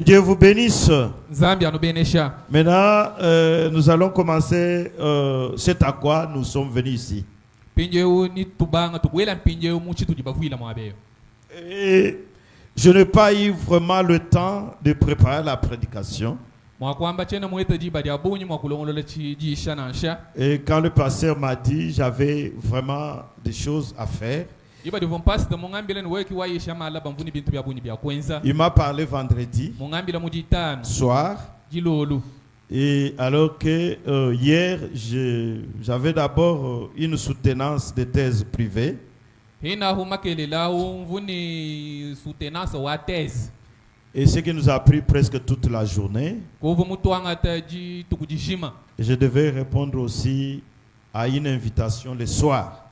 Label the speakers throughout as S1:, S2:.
S1: Dieu vous bénisse.
S2: Zambia nous bénisse.
S1: Maintenant, nous allons commencer c'est à quoi nous sommes venus ici. Et je n'ai pas eu vraiment le temps de préparer la prédication. Et quand le pasteur m'a dit, j'avais vraiment des choses à faire. Il m'a parlé vendredi soir. Et alors que hier, j'avais d'abord une soutenance de thèse privée. Et ce qui nous a pris presque toute la journée. Et je devais répondre aussi à une invitation le soir.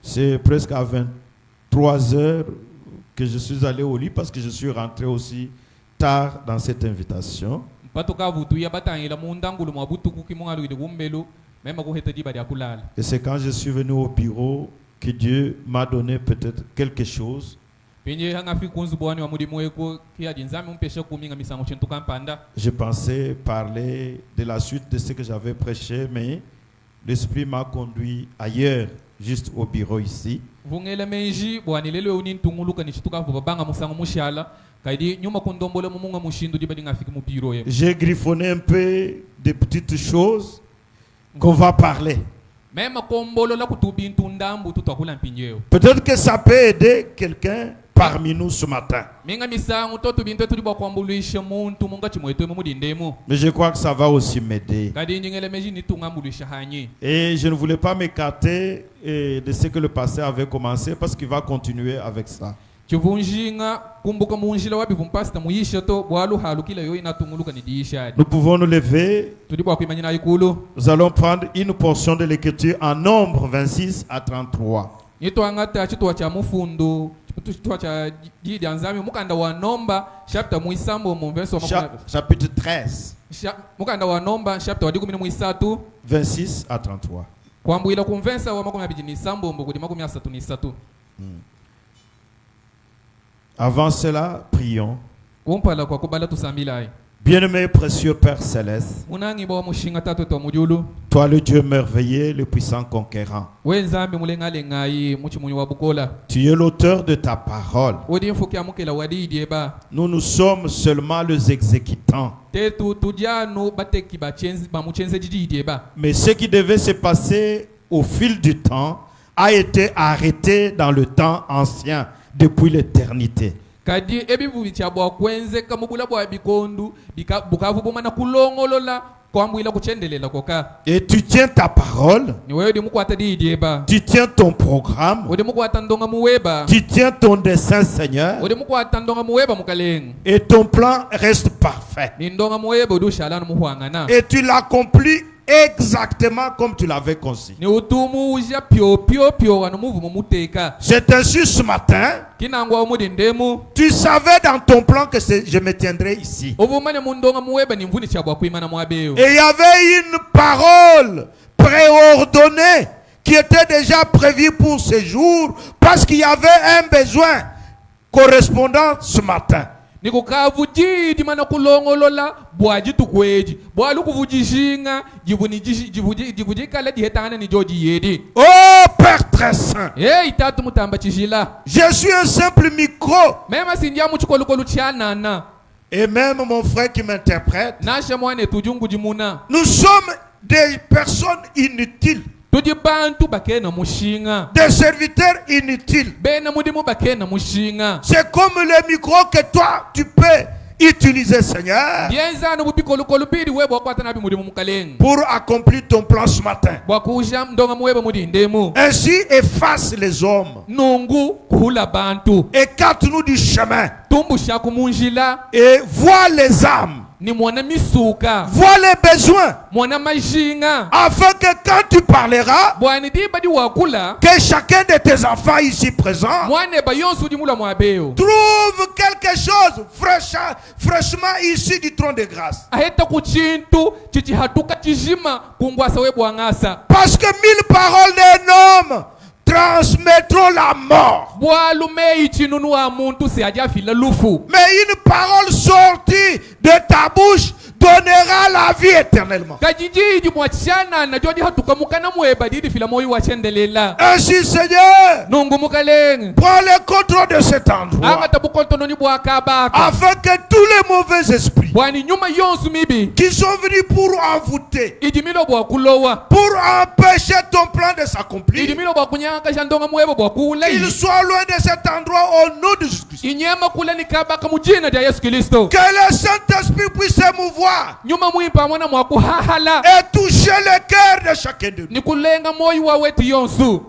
S1: C'est presque à 23 heures que je suis allé au lit parce que je suis rentré aussi tard dans cette invitation. Et c'est quand je suis venu au bureau que Dieu m'a donné peut-être quelque chose. Je pensais parler de la suite de ce que j'avais prêché, mais l'Esprit m'a conduit ailleurs, juste au bureau ici. J'ai griffonné un peu des petites choses qu'on va parler. Peut-être que ça peut aider quelqu'un parmi nous ce matin. Mais je crois que ça va aussi m'aider. Et je ne voulais pas m'écarter de ce que le pasteur avait commencé parce qu'il va continuer avec ça. Nous pouvons nous lever. Nous allons prendre une portion de l'écriture en Nombre 26 à 33. Chapitre 13. 26 à 33. Avant cela, prions. Bien-aimé précieux Père Céleste, toi le Dieu merveilleux, le puissant conquérant, tu es l'auteur de ta parole. Nous sommes seulement les exécutants. Mais ce qui devait se passer au fil du temps a été arrêté dans le temps ancien, depuis l'éternité. Et tu tiens ta parole, tu tiens ton programme, tu tiens ton dessein, Seigneur, et ton plan reste parfait. Et tu l'accomplis exactement comme tu l'avais conçu. C'est ainsi ce matin, tu savais dans ton plan que je me tiendrais ici. Et il y avait une parole préordonnée qui était déjà prévue pour ce jour parce qu'il y avait un besoin correspondant ce matin. Oh Père très saint, je suis un simple micro. Et même mon frère qui m'interprète, nous sommes des personnes inutiles, des serviteurs inutiles. C'est comme le micro que toi tu peux utiliser, Seigneur, pour accomplir ton plan ce matin. Ainsi efface les hommes, écarte-nous du chemin et vois les âmes, vois les besoins, afin que quand tu parleras, que chacun de tes enfants ici présents trouve quelque chose fraîchement issu du trône de grâce. Parce que 1000 paroles d'un homme
S2: transmettront la mort. Mais une parole sortie de ta bouche donnera la vie éternellement. Ainsi, Seigneur, prends le contrôle de cet endroit afin que tous les mauvais esprits qui sont venus pour envoûter, pour empêcher ton plan de s'accomplir, qu'ils soient loin de cet endroit au nom de Jésus-Christ. Que le Saint-Esprit puisse s'émouvoir et toucher le cœur de chacun de nous.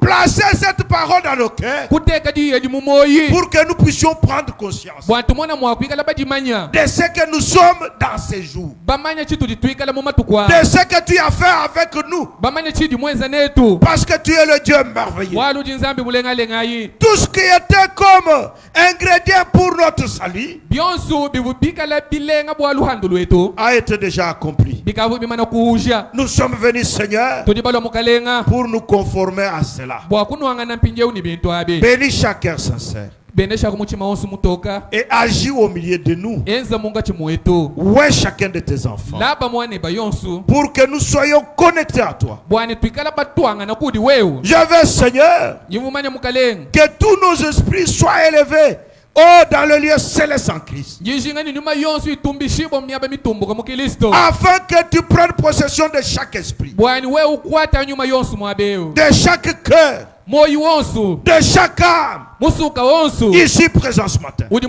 S2: Placez cette parole dans nos cœurs pour que nous puissions prendre conscience de ce que nous sommes dans ces jours, de ce que tu as fait avec nous, parce que tu es le Dieu merveilleux. Tout ce qui était comme ingrédient pour notre salut a été déjà accompli. Nous sommes venus, Seigneur, pour nous conformer à cela. Bénis chaque cœur sincère et agis au milieu de nous. Où est chacun de tes enfants pour que nous soyons connectés à toi. Je veux, Seigneur, que tous nos esprits soient élevés dans le lieu céleste en Christ, afin que tu prennes possession de chaque esprit, de chaque cœur, de chaque âme ici présent ce matin, pour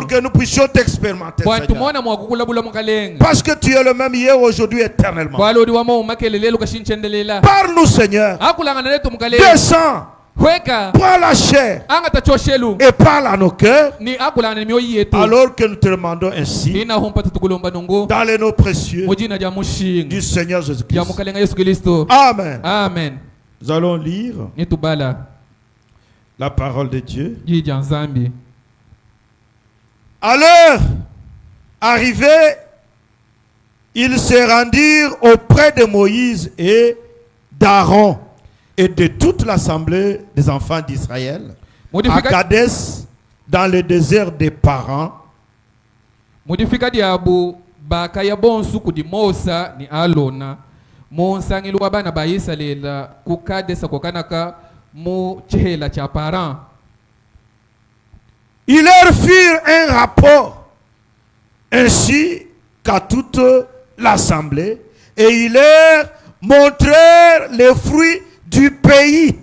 S2: que nous puissions t'expérimenter, Seigneur, parce que tu es le même hier, aujourd'hui, éternellement. Parle-nous, Seigneur, descends, prends la chair et parle à nos cœurs, alors que nous te demandons ainsi dans les noms précieux du Seigneur Jésus-Christ. Amen.
S1: Amen.
S2: Nous allons lire la parole de Dieu. À l'heure arrivée, ils se rendirent auprès de Moïse et d'Aaron et de toute l'assemblée des enfants d'Israël à Kadès, dans le désert des Parans. Ils leur firent un rapport ainsi qu'à toute l'assemblée, et ils leur montrèrent les fruits du pays.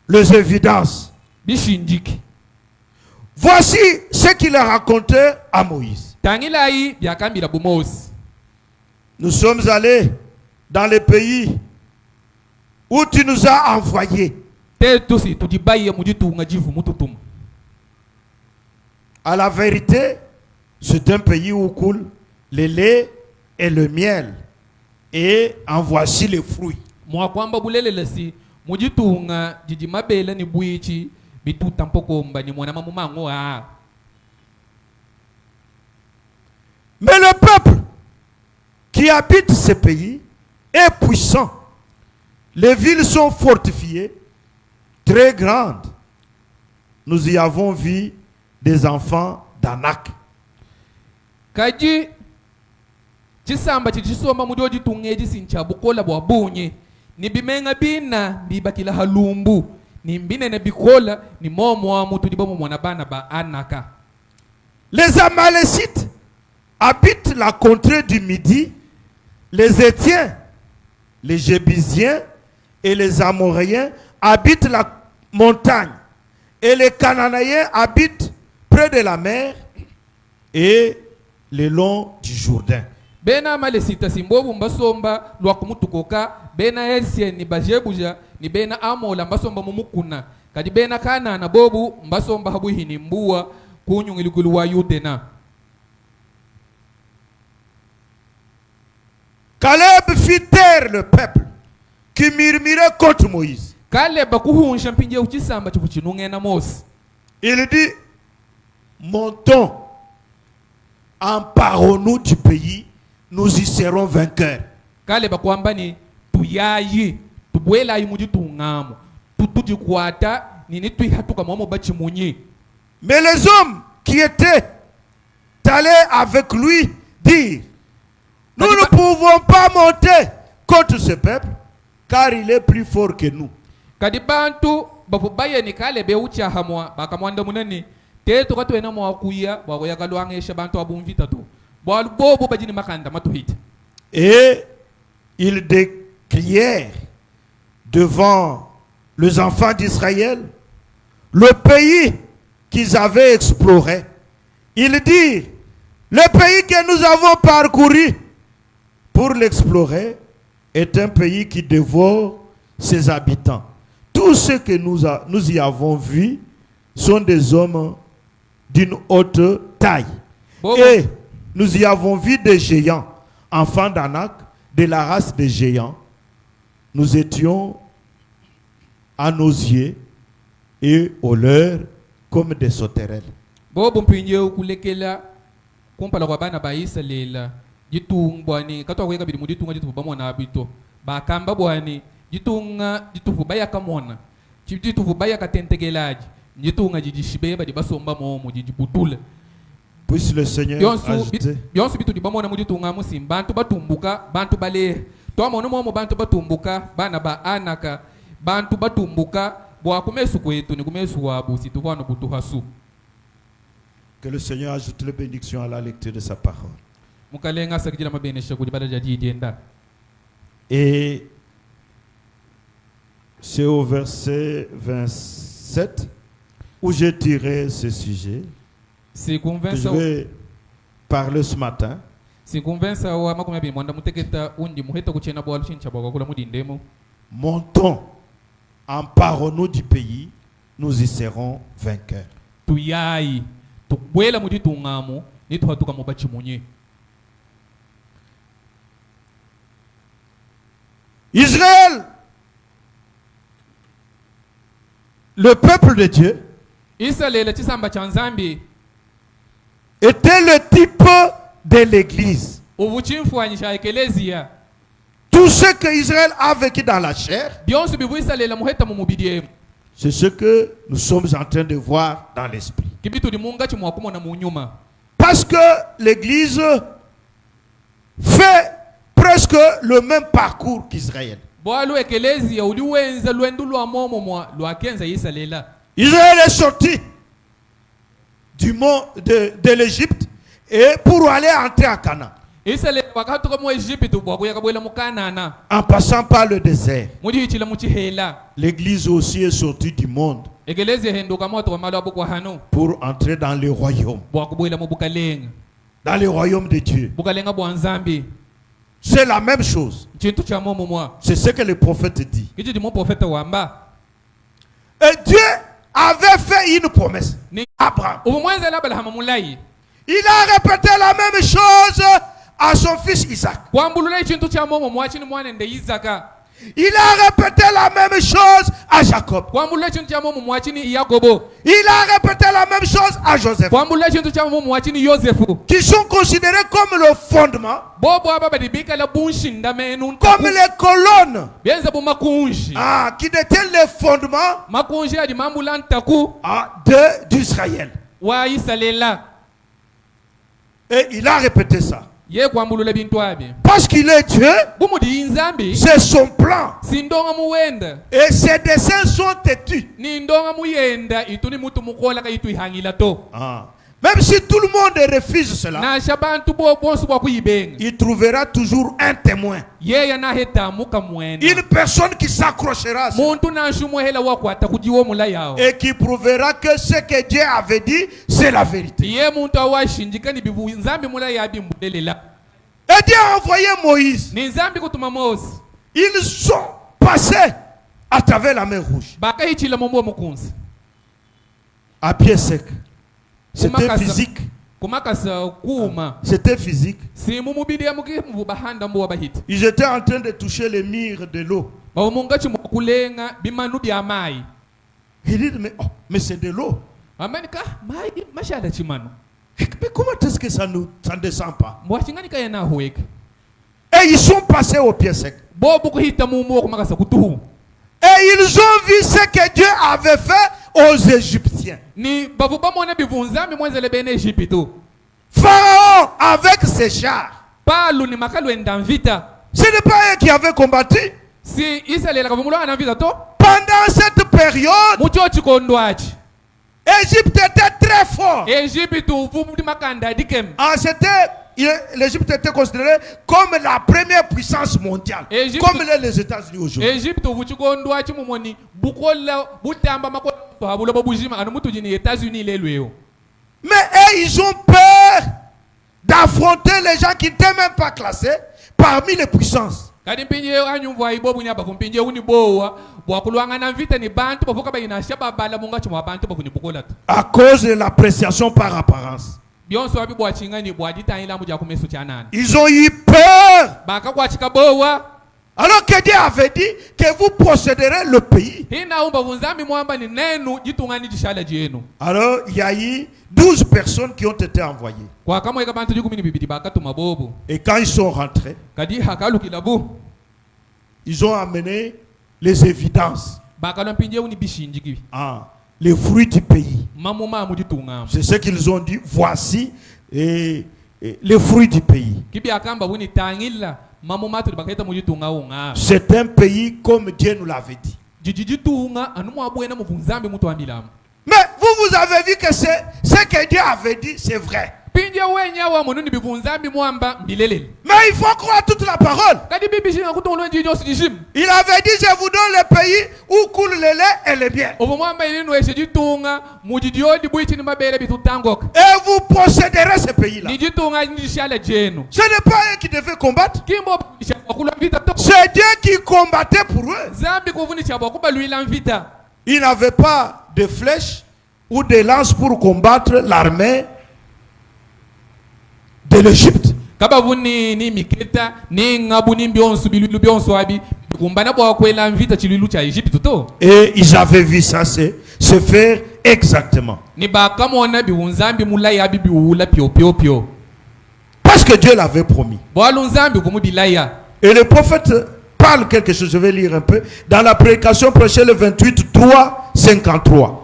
S2: Les évidences. Voici ce qu'il a raconté à Moïse. Nous sommes allés dans le pays où tu nous as envoyés. À la vérité, c'est un pays où coule le lait et le miel. Et en voici les fruits. Mais le peuple qui habite ce pays est puissant. Les villes sont fortifiées, très grandes. Nous y avons vu des enfants d'Anak.
S1: Chisamba chichisoma mudio jitunge jisincha bukola bwa bunye ni bimenga bina bibakila halumbu ni mbine ne bikola ni momo wa mutu dibomo mwana bana ba Anaka.
S2: Les Amalécites habitent la contrée du Midi, les Étiens, les Jébusiens et les Amoréens habitent la montagne, et les Cananéens habitent près de la mer et le long du Jourdain.
S1: Bena Amalesita simbobu mbasomba lwa kumutukoka, bena Esien ni bajebuja, ni bena Amola mbasomba mumukuna, kadi bena Kana na bobu mbasomba habuhini mbuwa kunyungilugulu wa Yudena.
S2: Caleb fit taire le peuple qui murmurait contre Moïse.
S1: Caleb kuhunsha mpinje uchisamba chifuchinunge na Mose.
S2: Il dit, montons emparons-nous du pays, nous y serons vainqueurs. Mais les hommes qui étaient allés avec lui dirent, nous ne pouvons pas monter contre ce peuple, car il est plus fort que nous. Et ils décrièrent devant les enfants d'Israël le pays qu'ils avaient exploré. Ils dirent, le pays que nous avons parcouru pour l'explorer est un pays qui dévore ses habitants. Tous ceux que nous y avons vus sont des hommes d'une haute taille. Et nous y avons vu des géants, enfants d'Anak, de la race des géants. Nous étions à nos yeux et aux leurs comme des sauterelles. Puisse le Seigneur ajouter. Que le Seigneur ajoute les bénédictions à la lecture de sa parole. Et c'est au verset 27 où j'ai tiré ce sujet. Que je vais parler ce matin. Montons, emparons-nous du pays, nous y serons vainqueurs. Israël, le peuple de Dieu, était le type de l'église. Tout ce que Israël a vécu dans la chair, c'est ce que nous sommes en train de voir dans l'esprit. Parce que l'église fait presque le même parcours qu'Israël. Israël est sorti du monde de l'Égypte et pour aller entrer à Canaan. En passant par le désert. L'église aussi est sortie du monde pour entrer dans le royaume. Dans le royaume de Dieu. C'est la même chose. C'est ce que le prophète dit. Et Dieu avait fait une promesse. Abraham. Il a répété la même chose à son fils Isaac. Il a répété la même chose à Jacob. Il a répété la même chose à Joseph. Qui sont considérés comme le fondement, comme les colonnes, qui détiennent les fondements d'Israël. Et il a répété ça. Parce qu'il est Dieu, c'est son plan. Et ses desseins sont têtus. Même si tout le monde refuse cela, il trouvera toujours un témoin. Une personne qui s'accrochera et qui prouvera que ce que Dieu avait dit, c'est la vérité. Et Dieu a envoyé Moïse. Ils sont passés à travers la mer Rouge à pied sec. C'était physique. C'était physique. Ils étaient en train de toucher les murs de l'eau. Il dit, mais c'est de l'eau. Mais comment est-ce que ça ne descend pas? Et ils sont passés au pied sec. Et ils ont vu ce que Dieu avait fait aux Égyptiens. Pharaon avec ses chars. Ce n'est pas eux qui avaient combattu. Pendant cette période, l'Égypte était très fort. L'Égypte était considérée comme la première puissance mondiale, comme les États-Unis aujourd'hui. Mais ils ont peur d'affronter les gens qui n'étaient même pas classés parmi les puissances. À cause de l'appréciation par apparence. Ils ont eu peur. Alors que Dieu avait dit que vous posséderez le pays. Alors il y a eu 12 personnes qui ont été envoyées. Et quand ils sont rentrés, ils ont amené les évidences. Les fruits du pays. C'est ce qu'ils ont dit. Voici les fruits du pays. C'est un pays comme Dieu nous l'avait dit. Mais vous avez vu que ce que Dieu avait dit, c'est vrai. Mais il faut croire toute la parole. Il avait dit, je vous donne le pays où coule le lait et le miel. Et vous posséderez ce pays-là. Ce n'est pas eux qui devaient combattre. C'est Dieu qui combattait pour eux. Ils n'avaient pas de flèches ou de lances pour combattre l'armée de l'Égypte. Et ils avaient vu ça se faire exactement. Parce que Dieu l'avait promis. Et le prophète parle quelque chose, je vais lire un peu. Dans la prédication prêchée le 28, 3, 53.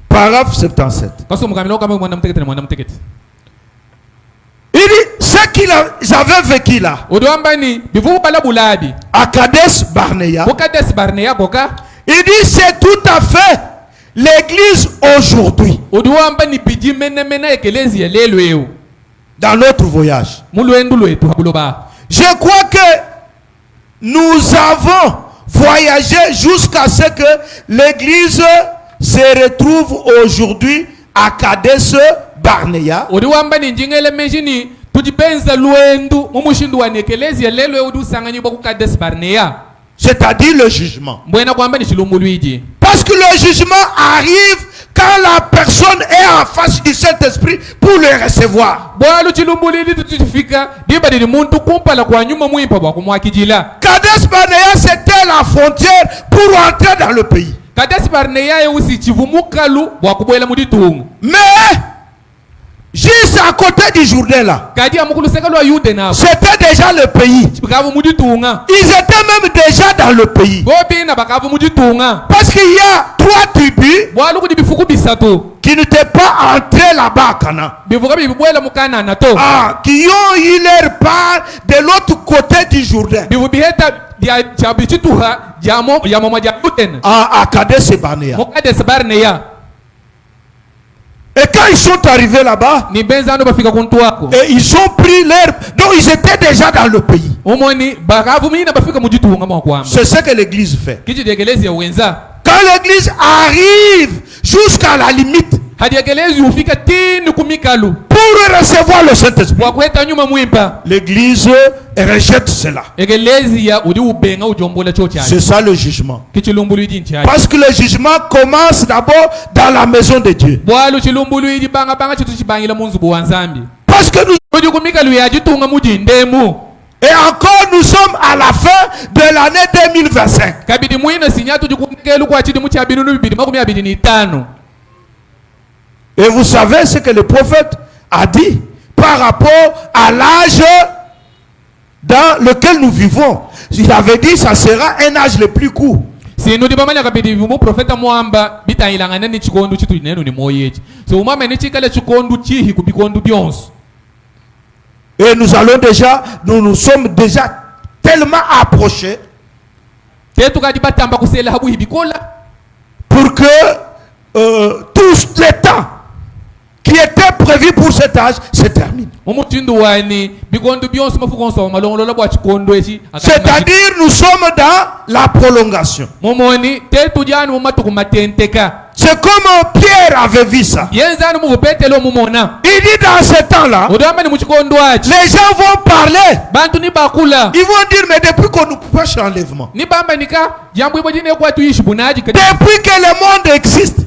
S2: Paragraphe 77. Il dit ce qu'ils avaient vécu là à Kadesh Barnea. Il dit c'est tout à fait l'église aujourd'hui. Dans notre voyage, je crois que nous avons voyagé jusqu'à ce que l'église se retrouve aujourd'hui à Kadesh Barnea. C'est-à-dire le jugement. Parce que le jugement arrive quand la personne est en face du Saint-Esprit pour le recevoir. Kadesh Barnea, c'était la frontière pour entrer dans le pays. Mais juste à côté du Jourdain là, c'était déjà le pays. Ils étaient même déjà dans le pays. Parce qu'il y a 3 tribus qui n'étaient pas entrés là-bas à Canaan. Qui ont eu leur part de l'autre côté du Jourdain. À Kadesh Barnea. Et quand ils sont arrivés là-bas, et ils ont pris leur... Donc ils étaient déjà dans le pays. C'est ce que l'église fait. Quand l'église arrive jusqu'à la limite pour recevoir le Saint-Esprit, l'église rejette cela. C'est ça le jugement. Parce que le jugement commence d'abord dans la maison de Dieu. Parce que nous... Et encore, nous sommes à la fin de l'année 2025. Et vous savez ce que le prophète a dit par rapport à l'âge dans lequel nous vivons. Il avait dit que ça sera un âge le plus court. Et nous nous sommes déjà tellement approchés pour que tous les temps qui était prévu pour cet âge se termine. C'est-à-dire nous sommes dans la prolongation. C'est comme Pierre avait vu ça. Il dit dans ce temps-là, les gens vont parler. Ils vont dire, mais depuis qu'on nous prêche l'enlèvement, depuis que le monde existe,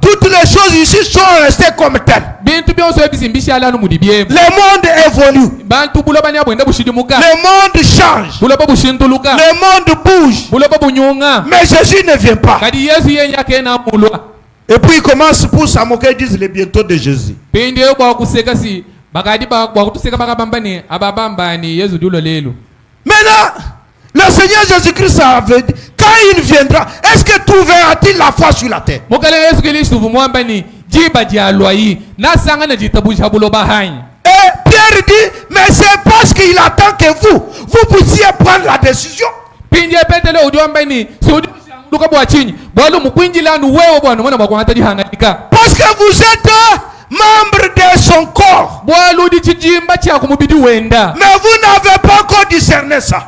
S2: toutes les choses ici sont restées comme telles. Le monde évolue. Le monde change. Le monde bouge. Mais Jésus ne vient pas. Et puis il commence pour se moquer, ils disent le bientôt de Jésus. Maintenant, le Seigneur Jésus-Christ avait dit, quand il viendra, est-ce que trouvera-t-il la foi sur la terre? Et Pierre dit, mais c'est parce qu'il attend que vous puissiez prendre la décision. Parce que vous êtes membre de son corps. Mais vous n'avez pas encore discerné ça.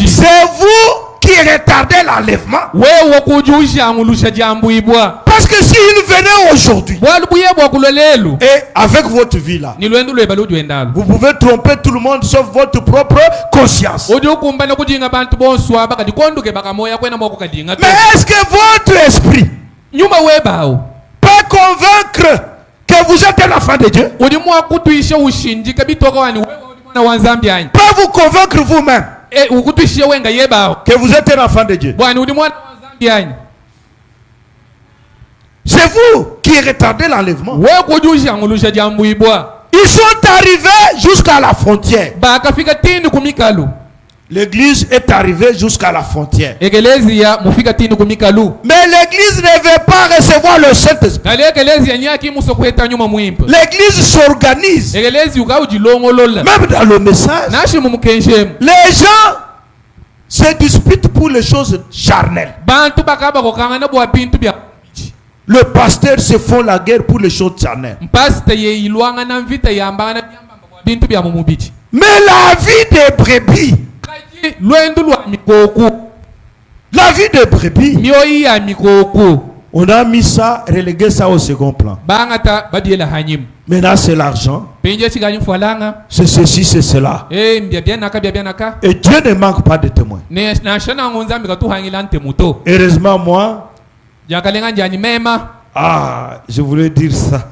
S2: C'est vous qui retardez l'enlèvement. Parce que s'il venait aujourd'hui, et avec votre vie là, vous pouvez tromper tout le monde sauf votre propre conscience. Mais est-ce que votre esprit peut convaincre que vous êtes un enfant de Dieu? Peut vous convaincre vous-même que vous êtes un enfant de Dieu? C'est vous qui retardez l'enlèvement. Ils sont arrivés jusqu'à la frontière. L'église est arrivée jusqu'à la frontière. Mais l'église ne veut pas recevoir le Saint-Esprit. L'église s'organise. Même dans le message, les gens se disputent pour les choses charnelles. Le pasteur se font la guerre pour les choses charnelles. Mais la vie des brebis, la vie de brebis, on a mis ça, relégué ça au second plan. Maintenant c'est l'argent, c'est ceci, c'est cela. Et Dieu ne manque pas de témoins. Heureusement moi, je voulais dire ça.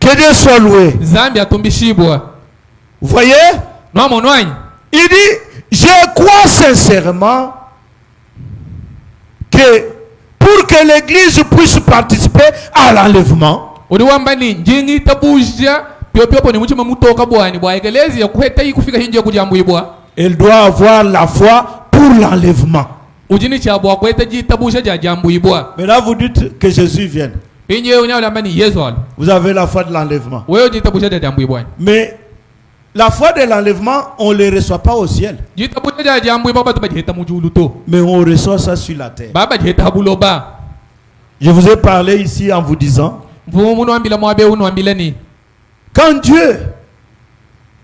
S2: Que Dieu soit loué. Vous voyez? Il dit, je crois sincèrement que pour que l'église puisse participer à l'enlèvement, elle doit avoir la foi pour l'enlèvement. Maintenant vous dites que Jésus vienne. Vous avez la foi de l'enlèvement. Mais la foi de l'enlèvement, on ne le reçoit pas au ciel. Mais on reçoit ça sur la terre. Je vous ai parlé ici en vous disant, quand Dieu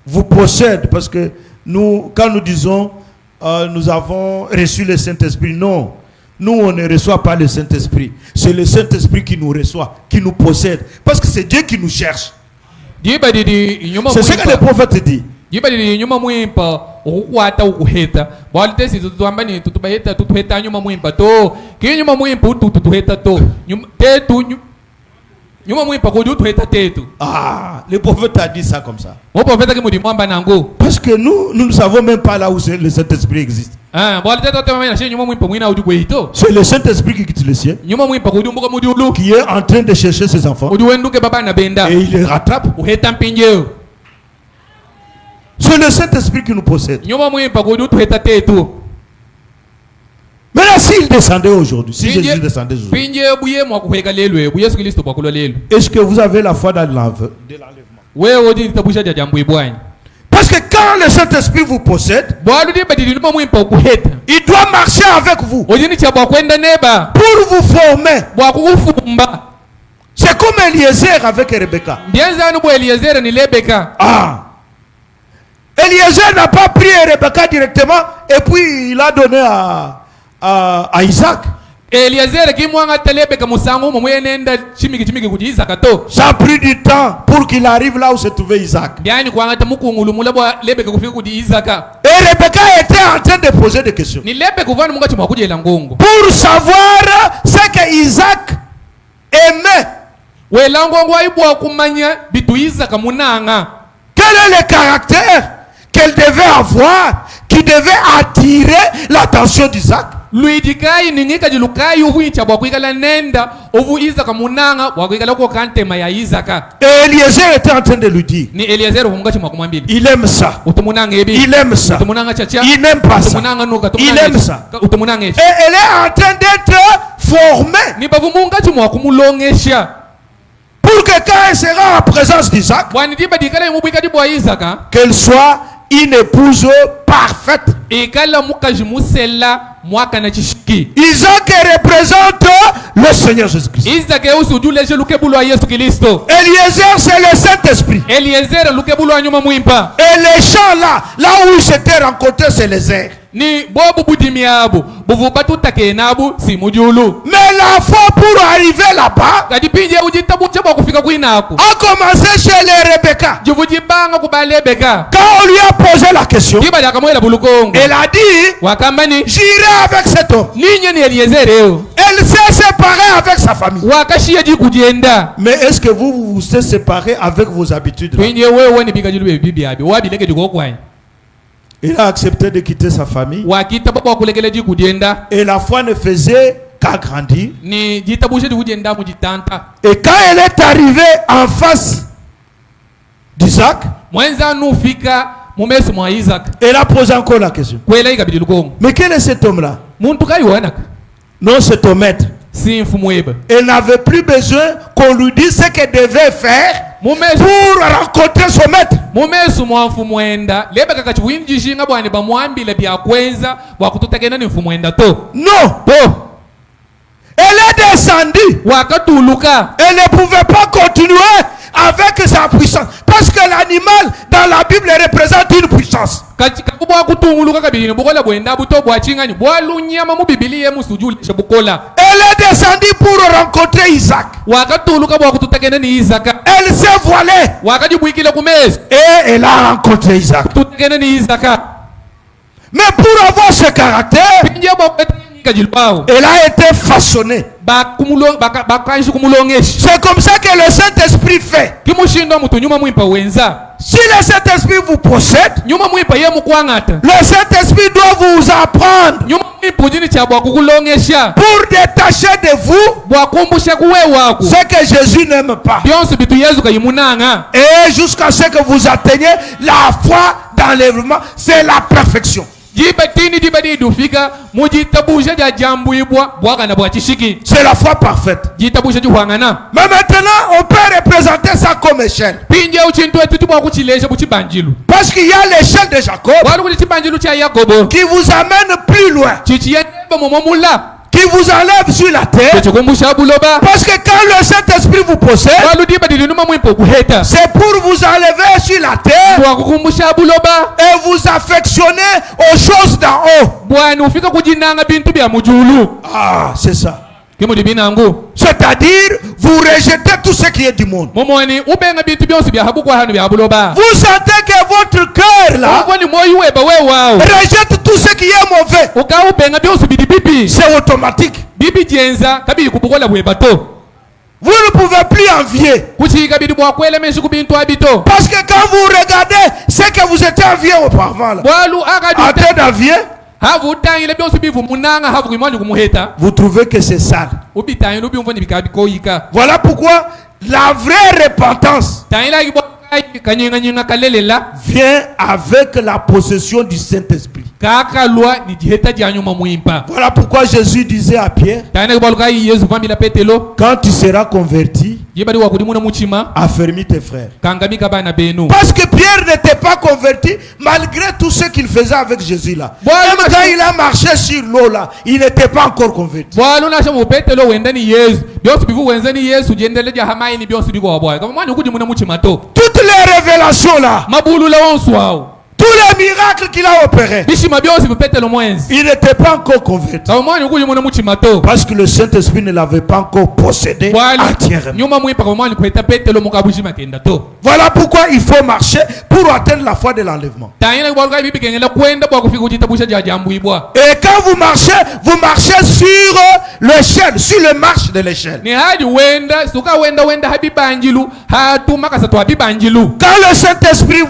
S2: vous possède, parce que nous, quand nous disons nous avons reçu le Saint-Esprit, non. Nous, on ne reçoit pas le Saint-Esprit. C'est le Saint-Esprit qui nous reçoit, qui nous possède. Parce que c'est Dieu qui nous cherche. C'est ce que le prophète dit. Ah, le prophète a dit ça comme ça. Parce que nous ne savons même pas là où le Saint-Esprit existe. C'est le Saint-Esprit qui quitte le ciel, qui est en train de chercher ses enfants, et il les rattrape. C'est le Saint-Esprit qui nous possède. Maintenant, s'il descendait aujourd'hui, si Jésus descendait aujourd'hui, est-ce que vous avez la foi dans l'enlèvement? Parce que quand le Saint-Esprit vous possède, il doit marcher avec vous pour vous former. C'est comme Eliezer avec Rebecca. Ah, Eliezer n'a pas pris Rebecca directement et puis il a donné à Isaac. Ça a pris du temps pour qu'il arrive là où se trouvait Isaac. Et Rebecca était en train de poser des questions pour savoir ce que Isaac aimait. Quel est le caractère qu'elle devait avoir, qui devait attirer l'attention d'Isaac? Et Eliezer était en train de lui dire, il aime ça, il aime ça, il n'aime pas ça, il aime ça. Et elle est en train d'être formée pour que quand elle sera en présence d'Isaac, qu'elle soit une épouse parfaite. Isaac représente le Seigneur Jésus-Christ. Eliezer, c'est le Saint-Esprit. Et les champs là où ils s'étaient rencontrés, c'est les airs. Mais la foi pour arriver là-bas a commencé chez les Rebecca. Quand on lui a posé la question, elle a dit, j'irai avec cet homme. Elle s'est séparée avec sa famille. Mais est-ce que vous vous êtes séparés avec vos habitudes là? Il a accepté de quitter sa famille. Et la foi ne faisait qu'agrandir. Et quand elle est arrivée en face d'Isaac, elle a posé encore la question. Mais quel est cet homme-là? Non, c'est ton maître. Elle n'avait plus besoin qu'on lui dise ce qu'elle devait faire pour rencontrer son maître. Non. Elle est descendue. Elle ne pouvait pas continuer avec sa puissance. Parce que l'animal dans la Bible représente une puissance. Elle est descendue pour rencontrer Isaac. Elle s'est voilée. Et elle a rencontré Isaac. Mais pour avoir ce caractère, elle a été façonnée. C'est comme ça que le Saint-Esprit fait. Si le Saint-Esprit vous possède, le Saint-Esprit doit vous apprendre pour détacher de vous ce que Jésus n'aime pas. Et jusqu'à ce que vous atteigniez la foi d'enlèvement, c'est la perfection. C'est la foi parfaite. Mais maintenant, on peut représenter ça comme échelle. Parce qu'il y a l'échelle de Jacob qui vous amène plus loin, qui vous enlève sur la terre. Parce que quand le Saint-Esprit vous possède, c'est pour vous enlever sur la terre et vous affectionner aux choses d'en haut. Ah, c'est ça. C'est-à-dire, vous rejetez tout ce qui est du monde. Vous sentez que votre cœur là rejette tout ce qui est mauvais. Vous ne pouvez plus envier. Parce que quand vous regardez ce que vous étiez envié auparavant, en train d'envier, vous trouvez que c'est sale. Voilà pourquoi la vraie repentance vient avec la possession du Saint-Esprit. Voilà pourquoi Jésus disait à Pierre, quand tu seras converti, affermis tes frères. Parce que Pierre n'était pas converti malgré tout ce qu'il faisait avec Jésus là. Même quand il a marché sur l'eau là, il n'était pas encore converti. Toutes les révélations là, tous les miracles qu'il a opérés, il n'était pas encore converti. Parce que le Saint-Esprit ne l'avait pas encore possédé entièrement. Voilà pourquoi il faut marcher pour atteindre la foi de l'enlèvement. Et quand vous marchez sur l'échelle, sur le marche de l'échelle. Quand le Saint-Esprit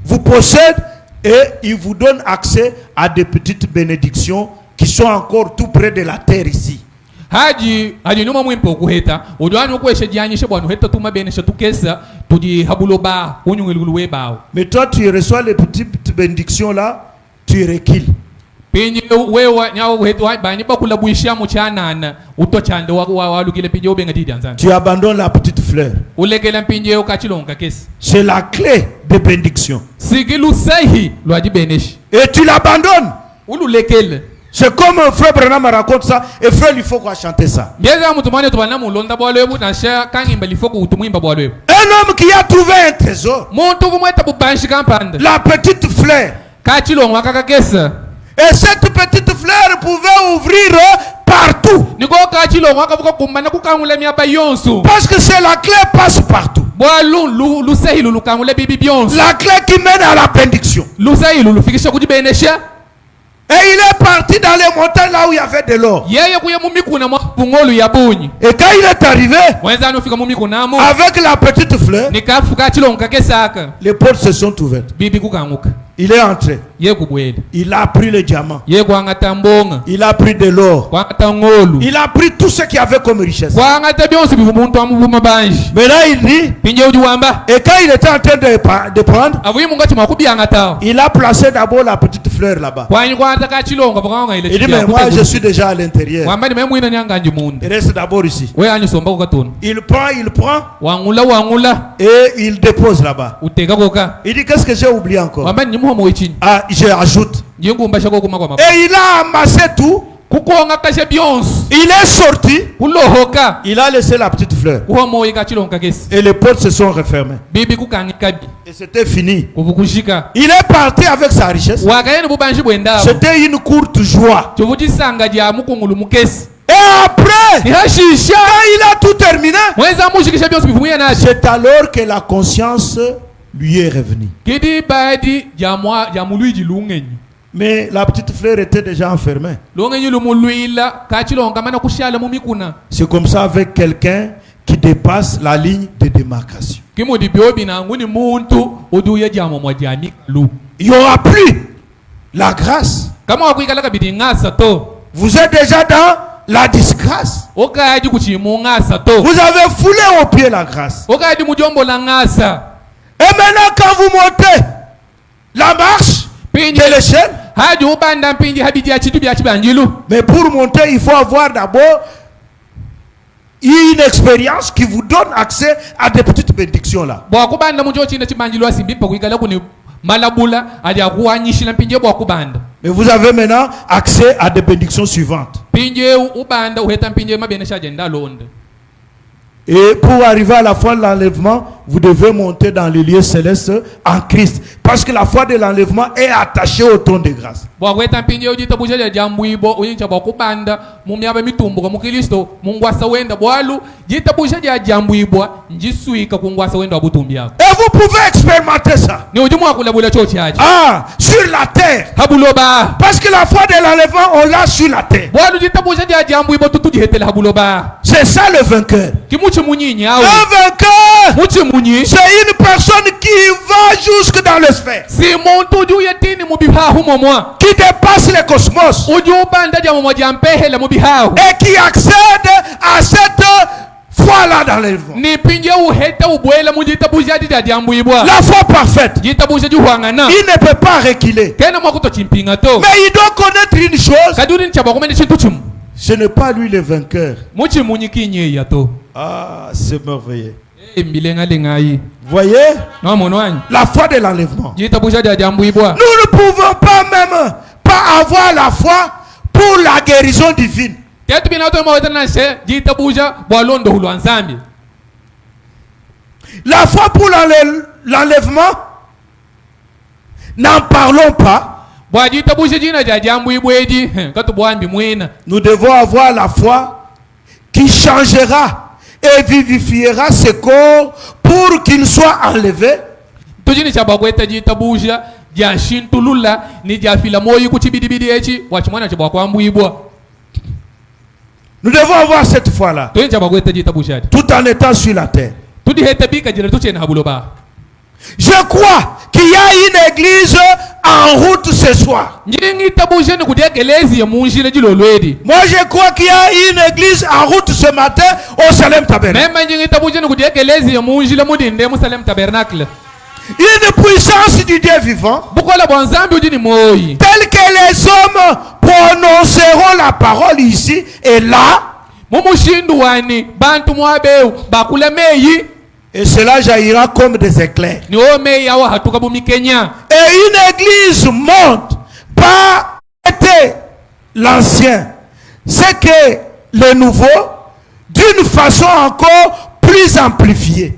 S2: vous possède et il vous donne accès à des petites bénédictions qui sont encore tout près de la terre ici. Mais toi tu reçois les petites bénédictions là, tu recules. Tu abandonnes la petite fleur. C'est la clé de bénédiction. Et tu l'abandonnes. C'est comme un frère Branham me raconte ça. Et frère, il faut qu'on chante ça. Un homme qui a trouvé un trésor. La petite fleur. Et cette petite fleur pouvait ouvrir partout. Parce que c'est la clé passe partout. La clé qui mène à la bénédiction. Et il est parti dans les montagnes là où il y avait de l'or. Et quand il est arrivé avec la petite fleur, les portes se sont ouvertes. Il est entré. Il a pris le diamant. Il a pris de l'or. Il a pris tout ce qu'il y avait comme richesse. Mais là il dit, et quand il était en train de prendre, il a placé d'abord la petite fleur là-bas. Il dit, mais moi je suis déjà à l'intérieur. Il reste d'abord ici. Il prend et il dépose là-bas. Il dit, qu'est-ce que j'ai oublié encore? Ah, j'ajoute. Et il a amassé tout. Il est sorti. Il a laissé la petite fleur. Et les portes se sont refermées. Et c'était fini. Il est parti avec sa richesse. C'était une courte joie. Et après, quand il a tout terminé, c'est alors que la conscience lui est revenue. Mais la petite fleur était déjà enfermée. C'est comme ça avec quelqu'un qui dépasse la ligne de démarcation. Il n'y aura plus la grâce. Vous êtes déjà dans la disgrâce. Vous avez foulé au pied la grâce. Et maintenant quand vous montez la marche de l'échelle, mais pour monter il faut avoir d'abord une expérience qui vous donne accès à des petites bénédictions là. Mais vous avez maintenant accès à des bénédictions suivantes. Et pour arriver à la foi de l'enlèvement, vous devez monter dans les lieux célestes en Christ. Parce que la foi de l'enlèvement est attachée au trône de grâce. Et vous pouvez expérimenter ça. Ah, sur la terre. Parce que la foi de l'enlèvement, on l'a sur la terre. C'est ça le vainqueur. Un vainqueur, c'est une personne qui va jusque dans les sphères, qui dépasse les cosmos et qui accède à cette foi-là dans l'enlèvement. La foi parfaite, il ne peut pas reculer. Mais il doit connaître une chose, ce n'est pas lui le vainqueur. Ah, c'est merveilleux. Voyez la foi de l'enlèvement. Nous ne pouvons pas même pas avoir la foi pour la guérison divine. La foi pour l'enlèvement, n'en parlons pas. Nous devons avoir la foi qui changera et vivifiera ce corps pour qu'il soit enlevé. Nous devons avoir cette foi-là tout en étant sur la terre. Je crois qu'il y a une église en route ce soir. Moi je crois qu'il y a une église en route ce matin au Salem Tabernacle. Une puissance du Dieu vivant, telle que les hommes prononceront la parole ici et là, et cela jaillira comme des éclairs. Et une église monte, pas était l'ancien, c'est que le nouveau, d'une façon encore plus amplifiée.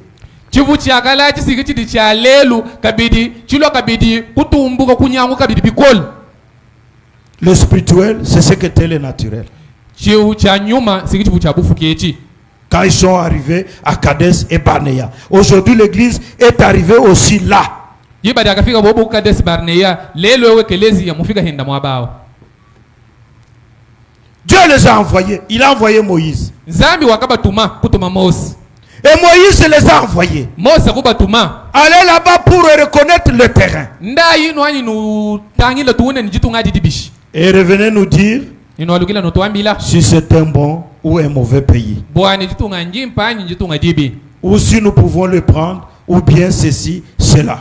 S2: Le spirituel, c'est ce que était le naturel. Quand ils sont arrivés à Kadesh et Barnea. Aujourd'hui, l'église est arrivée aussi là. Dieu les a envoyés. Il a envoyé Moïse. Et Moïse les a envoyés. Allez là-bas pour reconnaître le terrain. Et revenez nous dire si c'est un bon ou un mauvais pays. Ou si nous pouvons le prendre, ou bien ceci, cela.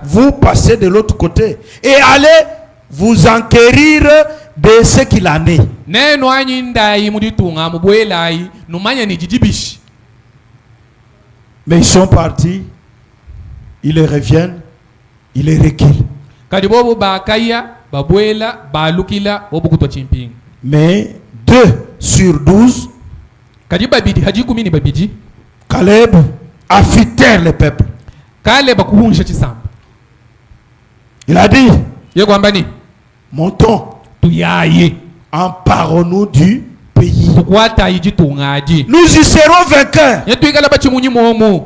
S2: Vous passez de l'autre côté et allez vous enquérir de ce qu'il en est. Mais ils sont partis, ils reviennent, ils reculent. Mais 2 sur 12, Caleb affûtèrent le peuple. Il a dit, montons, emparons-nous du pays. Nous y serons vainqueurs.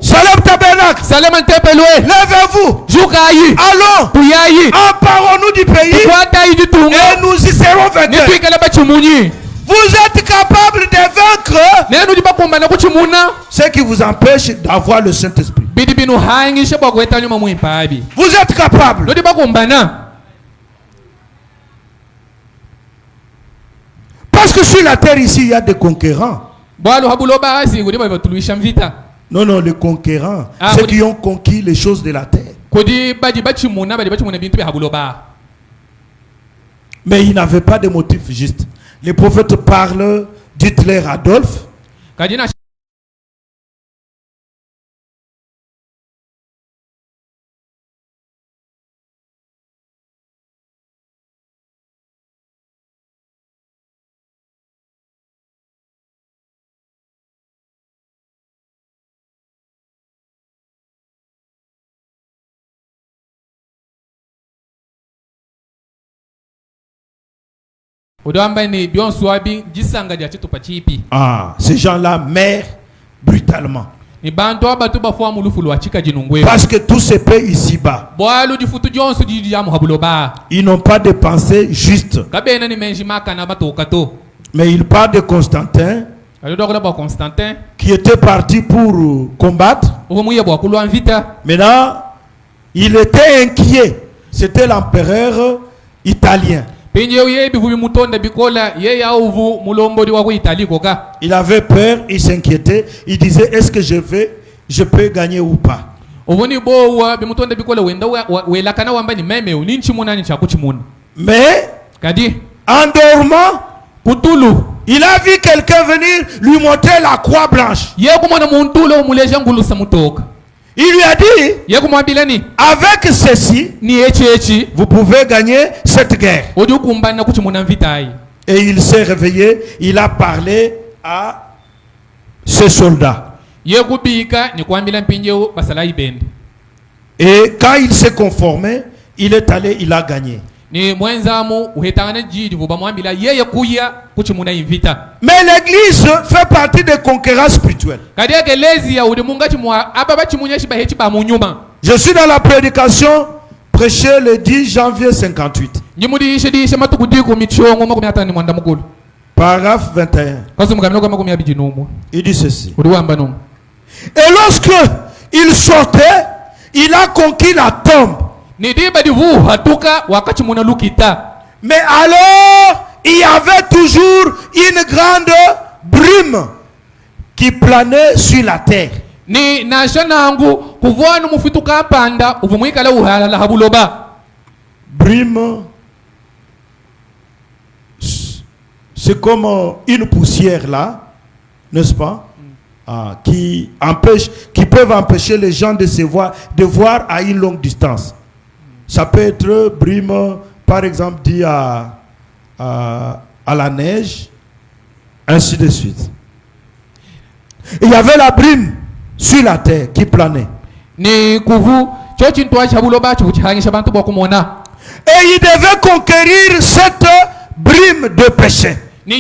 S2: Salem Tabernacle, levez-vous, allons, emparons-nous du pays et nous y serons vainqueurs. Vous êtes capable de vaincre ce qui vous empêche d'avoir le Saint-Esprit. Vous êtes capable. Parce que sur la terre ici, il y a des conquérants. Non, non, les conquérants, ceux qui ont conquis les choses de la terre. Mais ils n'avaient pas de motif juste. Les prophètes parlent d'Hitler Adolphe. Ah, ces gens-là meurent brutalement. Parce que tout se paie ici-bas. Ils n'ont pas de pensée juste. Mais il parle de Constantin, qui était parti pour combattre. Maintenant, il était inquiet. C'était l'empereur italien. Il avait peur, il s'inquiétait. Il disait, est-ce que je peux gagner ou pas? Mais en dormant, il a vu quelqu'un venir lui montrer la croix blanche. Il lui a dit, avec ceci, vous pouvez gagner cette guerre. Et il s'est réveillé, il a parlé à ses soldats. Et quand il s'est conformé, il est allé, il a gagné. Mais l'église fait partie des conquérants spirituels. Je suis dans la prédication prêchée le 10 janvier 58. Paragraphe 21. Il dit ceci. Et lorsque il sortait, il a conquis la tombe. Mais alors, il y avait toujours une grande brume qui planait sur la terre. Brume, c'est comme une poussière là, n'est-ce pas? Qui peuvent empêcher les gens de voir à une longue distance. Ça peut être brume, par exemple, dit à la neige, ainsi de suite. Il y avait la brume sur la terre qui planait. Et il devait conquérir cette brume de péché. Mais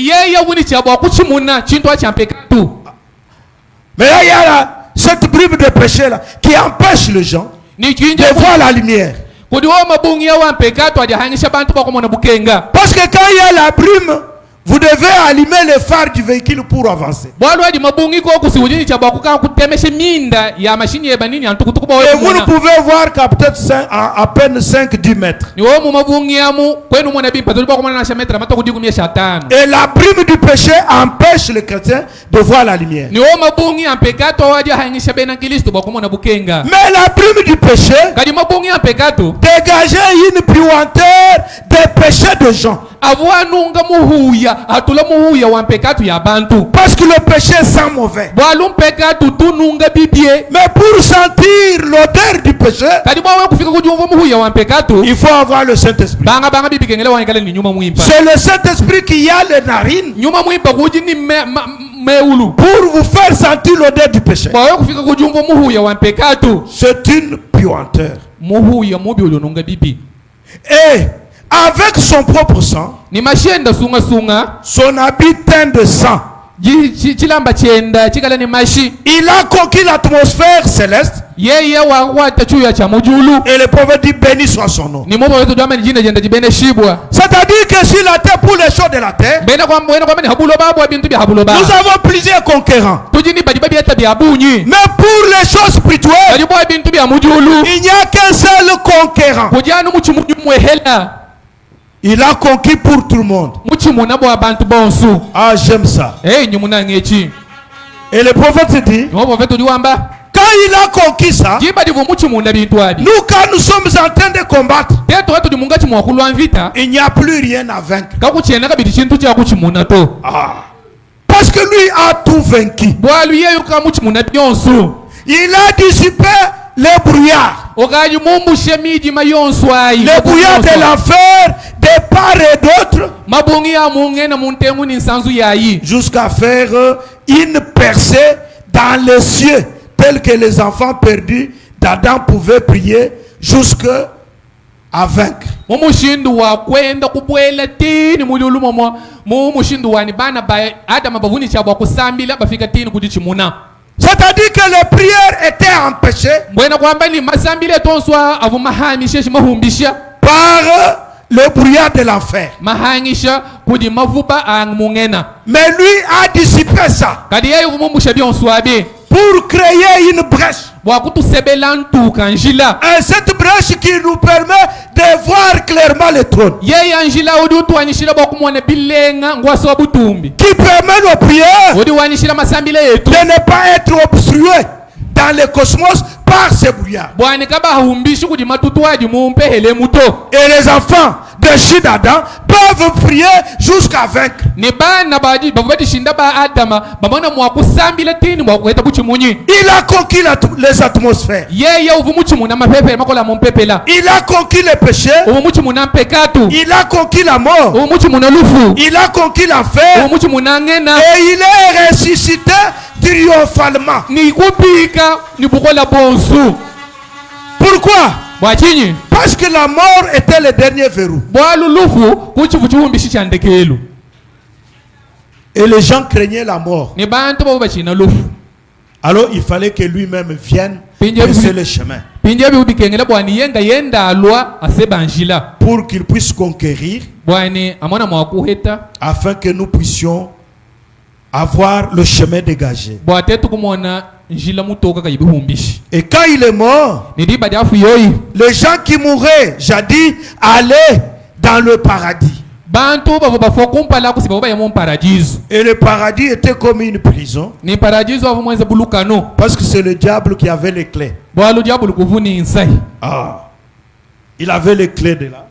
S2: là, il y a cette brume de péché là qui empêche les gens de voir la lumière. Parce que quand il y a la brume, vous devez allumer les phares du véhicule pour avancer. Et vous ne pouvez voir qu'à peut-être à peine 5-10 mètres. Et la brume du péché empêche les chrétiens de voir la lumière. Mais la brume du péché dégageait une puanteur des péchés de gens. Parce que le péché sent mauvais. Mais pour sentir l'odeur du péché, il faut avoir le Saint-Esprit. C'est le Saint-Esprit qui a les narines pour vous faire sentir l'odeur du péché. C'est une puanteur. Et avec son propre sang, son habit teint de sang, il a conquis l'atmosphère céleste. Et le prophète dit béni soit son nom. C'est-à-dire que sur la terre, pour les choses de la terre, nous avons plusieurs conquérants. Mais pour les choses spirituelles, il n'y a qu'un seul conquérant. Il a conquis pour tout le monde. Ah, j'aime ça. Et le prophète dit, quand il a conquis ça, nous quand nous sommes en train de combattre, il n'y a plus rien à vaincre. Parce que lui a tout vaincu. Il a dissipé les brouillards. Les brouillards de l'enfer, de part et d'autre, jusqu'à faire une percée dans les cieux, tel que les enfants perdus d'Adam pouvaient prier jusqu'à vaincre. C'est-à-dire que les prières étaient empêchées par le brouillard de l'enfer. Mais lui a dissipé ça pour créer une brèche. Et cette brèche qui nous permet de voir clairement le trône. Qui permet nos prières de ne pas être obstruées dans le cosmos par ce brouillard. Et les enfants de Shidada peuvent prier jusqu'à vaincre. Il a conquis les atmosphères. Il a conquis les péchés. Il a conquis la mort. Il a conquis l'enfer. Et il est ressuscité triomphalement. Pourquoi? Parce que la mort était le dernier verrou. Et les gens craignaient la mort. Alors il fallait que lui-même vienne passer le chemin pour qu'il puisse conquérir, afin que nous puissions avoir le chemin dégagé. Et quand il est mort, les gens qui mouraient jadis allaient dans le paradis. Et le paradis était comme une prison, parce que c'est le diable qui avait les clés. Il avait les clés de là.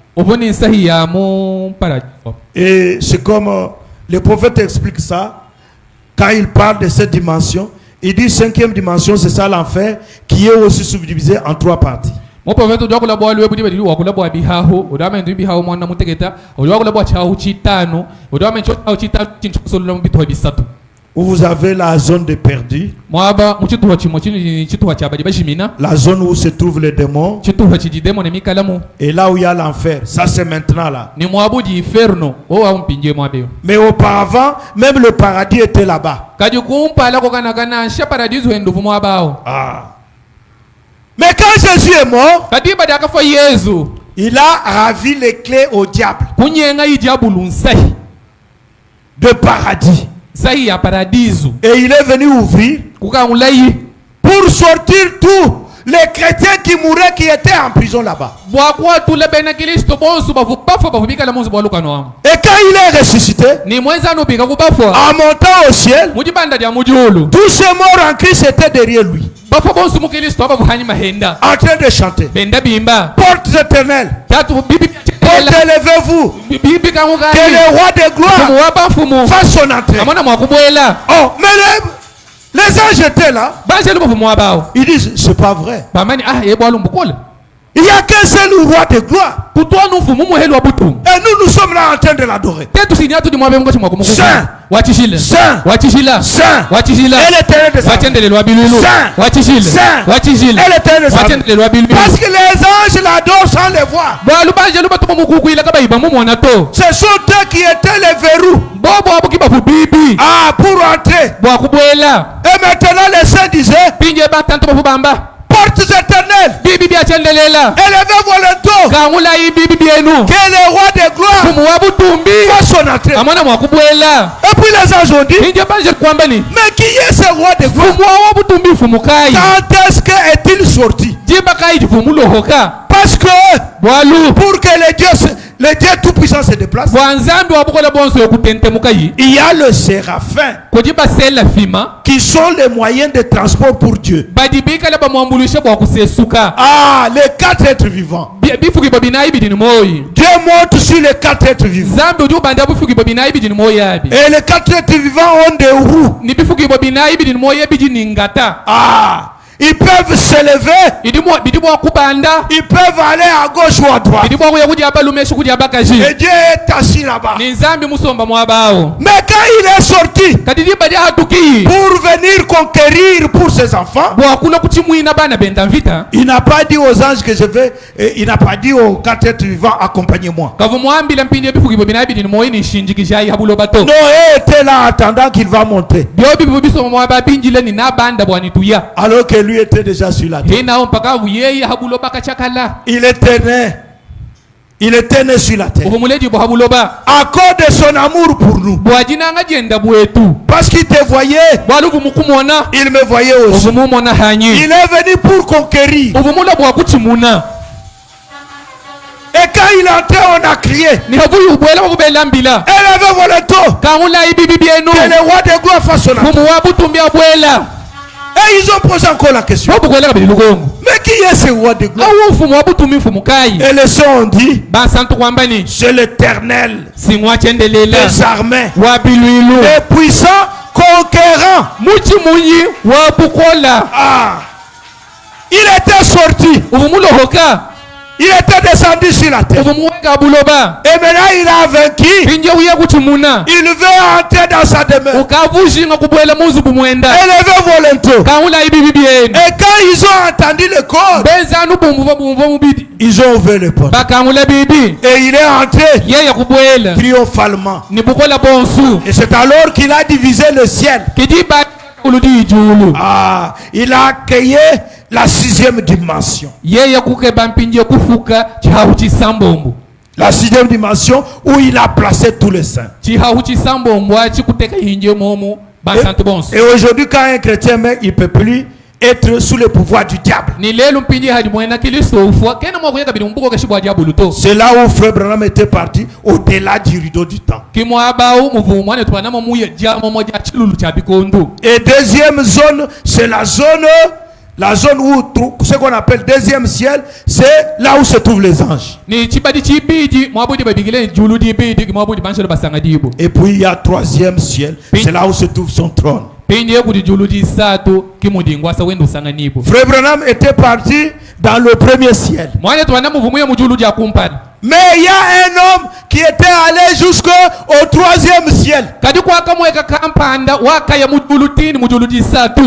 S2: Et c'est comme le prophète explique ça quand il parle de cette dimension. Il dit 5e dimension, c'est ça l'enfer, qui est aussi subdivisé en 3 parties. Où vous avez la zone de perdu, la zone où se trouvent les démons, et là où il y a l'enfer. Ça c'est maintenant là. Mais auparavant, même le paradis était là-bas. Mais quand Jésus est mort, il a ravi les clés au diable de paradis. Et il est venu ouvrir pour sortir tous les chrétiens qui mouraient, qui étaient en prison là-bas. Et quand il est ressuscité, en montant au ciel, tous ces morts en Christ étaient derrière lui, en train de chanter. Portes éternelles, élevez-vous, que le roi de gloire fasse son entrée. Oh, mais les anges étaient là. Ils disent, c'est pas vrai. Il n'y a qu'un seul roi de gloire. Et nous sommes là en train de l'adorer. Saint, Saint, Saint, et l'éternel des armées. Saint, Saint, et l'éternel des armées. Parce que les anges l'adorent sans les voir. Ce sont eux qui étaient les verrous pour entrer. Et maintenant les saints disaient, portes éternelles, élevez-vous le dos, que le roi de gloire fasse son entrée. Et puis les anges ont dit, mais qui est ce roi de gloire? Quand est-ce qu'il est sorti? Parce que pour que le Dieu tout-puissant se déplace, il y a le séraphin qui sont les moyens de transport pour Dieu. Les 4 êtres vivants. Dieu monte sur les 4 êtres vivants. Et les 4 êtres vivants ont des roues. Ils peuvent s'élever. Ils peuvent aller à gauche ou à droite. Et Dieu est assis là-bas. Mais quand il est sorti pour venir conquérir pour ses enfants, il n'a pas dit aux anges que je vais, il n'a pas dit aux quatre êtres vivants, accompagnez-moi. Noé était là attendant qu'il va monter. Alors que lui était déjà sur la terre. Il était né sur la terre. À cause de son amour pour nous. Parce qu'il te voyait, il me voyait aussi. Il est venu pour conquérir. Et quand il entrait, on a crié. Elle avait volonté que le roi de gloire fasse son entrée. Et ils ont posé encore la question. Mais qui est ce roi de gloire? Et les sons ont dit, c'est l'Éternel des armées, les puissants conquérants. Ah. Il était sorti. Il était descendu sur la terre. Et maintenant il a vaincu. Il veut entrer dans sa demeure. Elle avait volonté. Et quand ils ont entendu le corps, ils ont ouvert les portes. Et il est entré triomphalement. Et c'est alors qu'il a divisé le ciel. Ah, il a accueilli la 6e dimension. La 6e dimension où il a placé tous les saints. Et aujourd'hui, quand un chrétien meurt, il ne peut plus être sous le pouvoir du diable. C'est là où Frère Branham était parti, au-delà du rideau du temps. Et deuxième zone, c'est la zone où ce qu'on appelle deuxième ciel, c'est là où se trouvent les anges. Et puis il y a troisième ciel, c'est là où se trouve son trône. Frère Branham était parti dans le premier ciel. Mais il y a un homme qui était allé jusqu'au 3e ciel.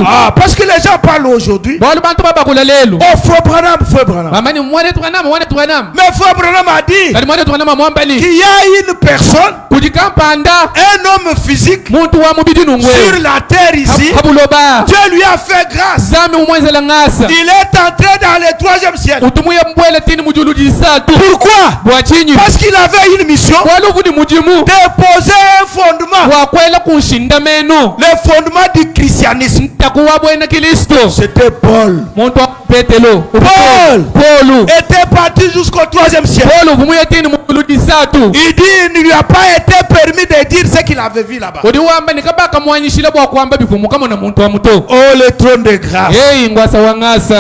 S2: Ah, parce que les gens parlent aujourd'hui. Oh, Frère Branham. Mais Frère Branham a dit qu'il y a une personne, un homme physique sur la terre ici. Dieu lui a fait grâce. Il est entré dans le 3e ciel. Pourquoi? Parce qu'il avait une mission de poser un fondement. Le fondement du christianisme. C'était Paul. Paul était parti jusqu'au 3e ciel. Il dit il ne lui a pas été permis de dire ce qu'il avait vu là-bas. Oh, le trône de grâce.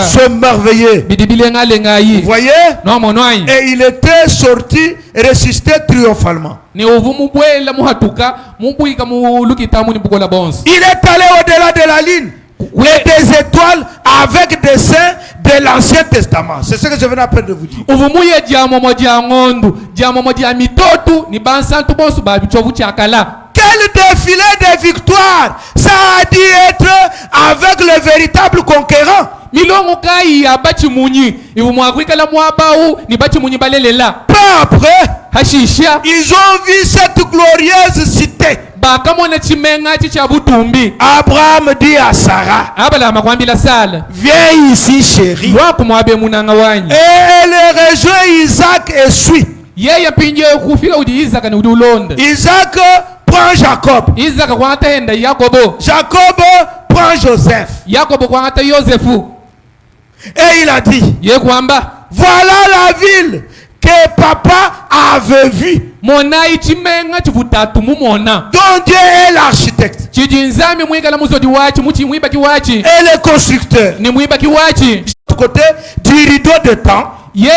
S2: Ce merveilleux. Vous voyez? Et il était sorti, ressuscité triomphalement. Il est allé au-delà de la ligne. Et des étoiles avec des saints de l'Ancien Testament. C'est ce que je venais après de vous dire. Quel défilé de victoire! Ça a dû être avec le véritable conquérant. Peu après, ils ont vu cette glorieuse cité. Abraham dit à Sarah, viens ici chérie. Et elle rejoint Isaac et suit. Isaac prend Jacob. Jacob prend Joseph. Et il a dit, voilà la ville que papa avait vue. Dont Dieu est l'architecte. Et le constructeur. Du côté du rideau de temps. Il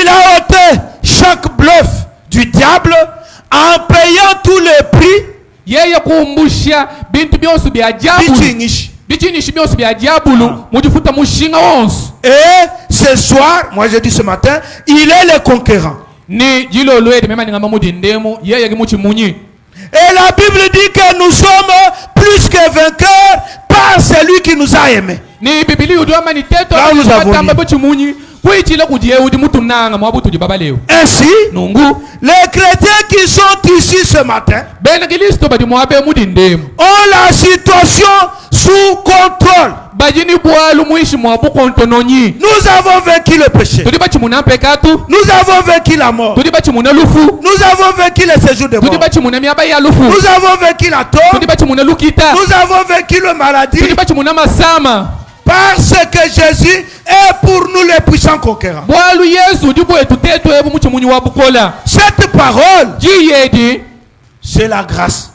S2: a ôté chaque bluff du diable en payant tous les prix. Et ce soir, moi je dis ce matin, il est le conquérant.
S1: ni jilo lwede mema ngamba mudindemu yeye gimuchimunyi.
S2: Et la Bible dit que nous sommes plus que vainqueurs par celui qui nous a aimés.
S1: Ni Biblia udoma ni teto
S2: batamba
S1: bochimunyi kuichila kudiye udi mutunanga mwabutu di baba leo.
S2: Ainsi, les chrétiens qui sont ici ce matin ont la situation sous contrôle. Nous avons vaincu le péché. Nous avons vaincu la mort. Nous avons vaincu les séjours de mort. Nous avons vaincu la tort. Nous avons vaincu le maladie. Parce que Jésus est pour nous les puissants conquérants. Cette parole, c'est la grâce.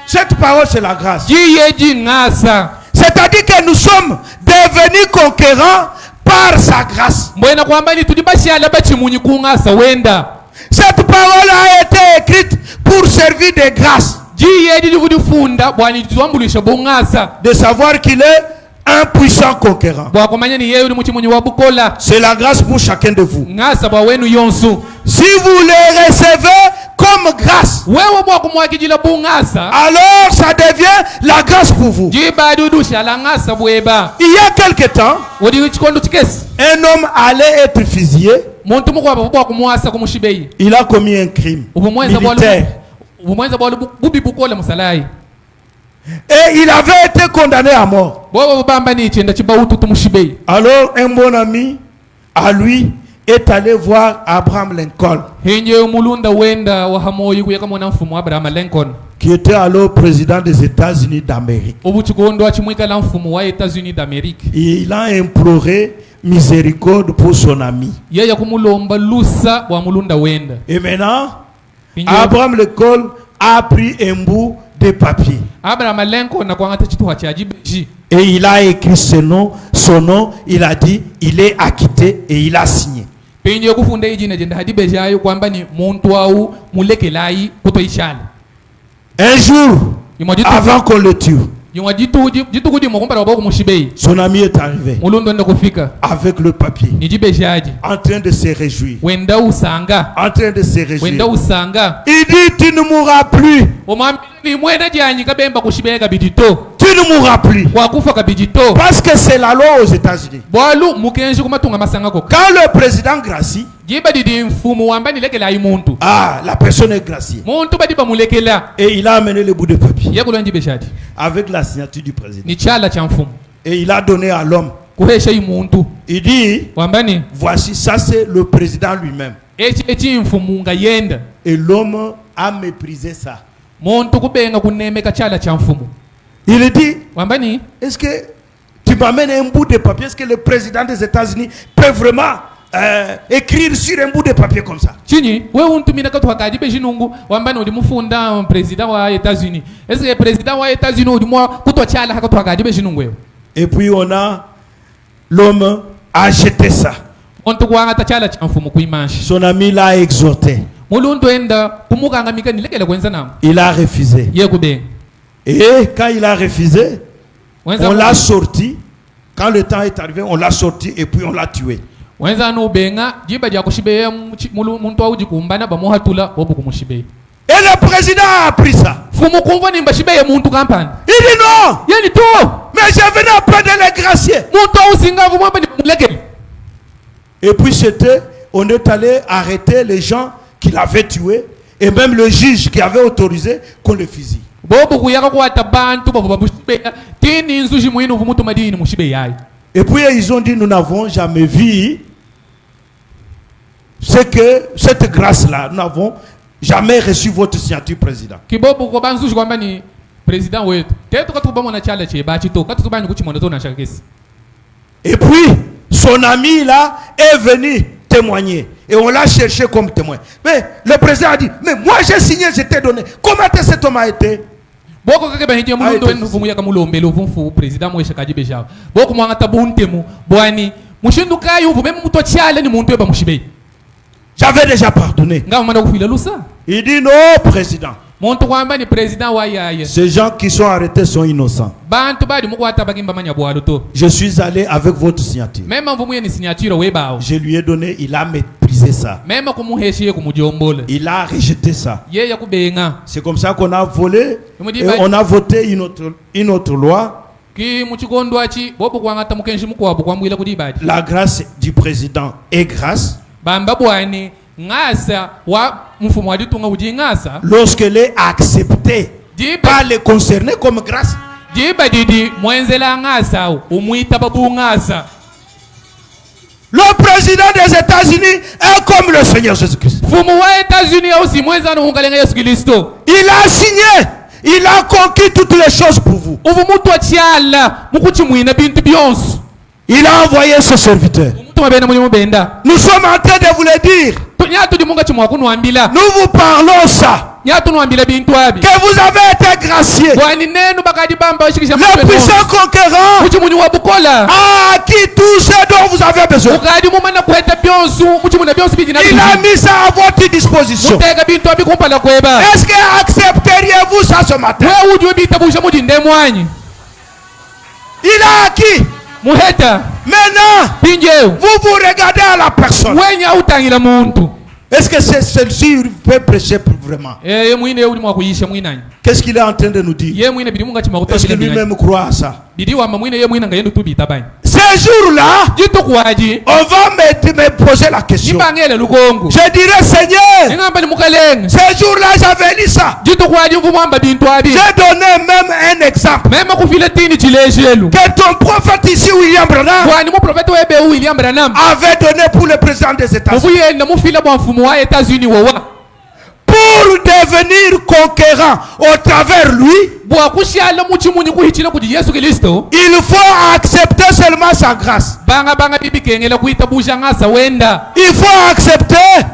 S2: Cette parole, c'est la grâce. C'est-à-dire que nous sommes devenus conquérants par sa grâce. Cette parole a été écrite pour servir de grâce. De savoir qu'il est un puissant conquérant. C'est la grâce pour chacun de vous. Si vous les recevez comme grâce, alors ça devient la grâce pour vous. Il y a quelque temps, un homme allait être fusillé. Il a commis un crime militaire. Et il avait été condamné à mort. Alors un bon ami à lui est allé voir Abraham Lincoln, qui était alors président des États-Unis d'Amérique. Et il a imploré miséricorde pour son ami. Et maintenant, Abraham Lincoln a pris un bout de papier. Et il a écrit son nom, il a dit, il est acquitté et il a signé. Un jour, avant qu'on le tue, son ami est arrivé avec le papier, en train de se réjouir. En train de se réjouir. Il dit, tu ne mourras plus. Tu ne mourras plus. Parce que c'est la loi aux États-Unis. Quand le président gracie, la personne est graciée. Et il a amené le bout de papier avec la signature du président. Et il a donné à l'homme. Il dit, voici, ça c'est le président lui-même. Et l'homme a méprisé ça. Il dit, est-ce que tu m'amènes un bout de papier? Est-ce que le président des États-Unis peut vraiment écrire sur un bout de papier comme ça? Et puis l'homme a jeté ça. Son ami l'a exhorté. Il a refusé. Et quand il a refusé, on l'a sorti. Quand le temps est arrivé, on l'a sorti et puis on l'a tué. Et le président a appris ça. Il dit non, mais je venais après de les gracier. Et puis on est allé arrêter les gens qui l'avaient tué et même le juge qui avait autorisé qu'on le fusille. Et puis ils ont dit, nous n'avons jamais vu cette grâce-là. Nous n'avons jamais reçu votre signature, président. Et puis son ami là est venu témoigner. Et on l'a cherché comme témoin. Mais le président a dit, mais moi j'ai signé, je t'ai donné. Comment cet homme a été? J'avais déjà pardonné. Il dit non, président. Ces gens qui sont arrêtés sont innocents. Je suis allé avec votre signature. Je lui ai donné, il a méprisé ça. Il a rejeté ça. C'est comme ça qu'on a volé et on a voté une autre loi. La grâce du président est grâce. Lorsqu'elle est acceptée par les concernés comme grâce. Le président des États-Unis est comme le Seigneur Jésus-Christ. Il a signé. Il a conquis toutes les choses pour vous. Il a envoyé ses serviteurs. Nous sommes en train de vous le dire. Nous vous parlons ça. Que vous avez été graciés. Le puissant conquérant a acquis tout ce dont vous avez besoin. Il a mis ça à votre disposition. Est-ce que accepteriez-vous ça ce matin? Il a acquis. Maintenant, vous vous regardez à la personne. Est-ce que celle-ci peut prêcher vraiment? Qu'est-ce qu'il est en train de nous dire? Est-ce que lui-même croit à ça? Ces jours-là, on va me poser la question. Je dirais, Seigneur, ces jours-là, j'avais lu ça. J'ai donné même un exemple. Que ton prophète ici, William Branham, avait donné pour le président des États-Unis. Pour devenir conquérant au travers lui, il faut accepter seulement sa grâce. Il faut accepter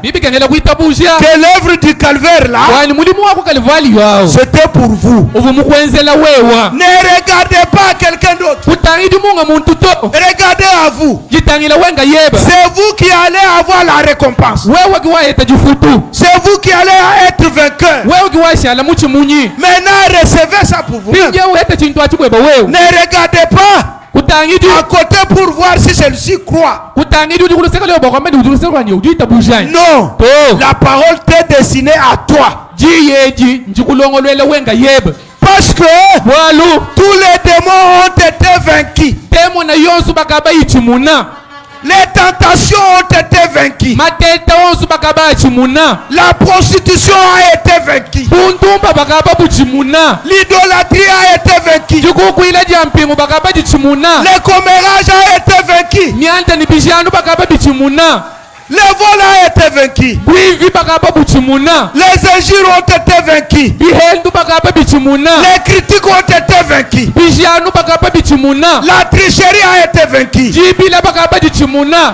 S2: que l'œuvre du calvaire là, c'était pour vous. Ne regardez pas quelqu'un d'autre. Regardez à vous. C'est vous qui allez avoir la récompense. C'est vous qui allez être vainqueur. Maintenant recevez ça pour vous. Ne regardez pas à côté pour voir si celui-ci croit. Non, la parole t'est destinée à toi. Parce que tous les démons ont été vaincus. Les tentations ont été vaincues. La prostitution a été vaincue. L'idolâtrie a été vaincue. Le commérage a été vaincu. Le vol a été vaincu. Les injures ont été vaincus. Les critiques ont été vaincus. La tricherie a été vaincue.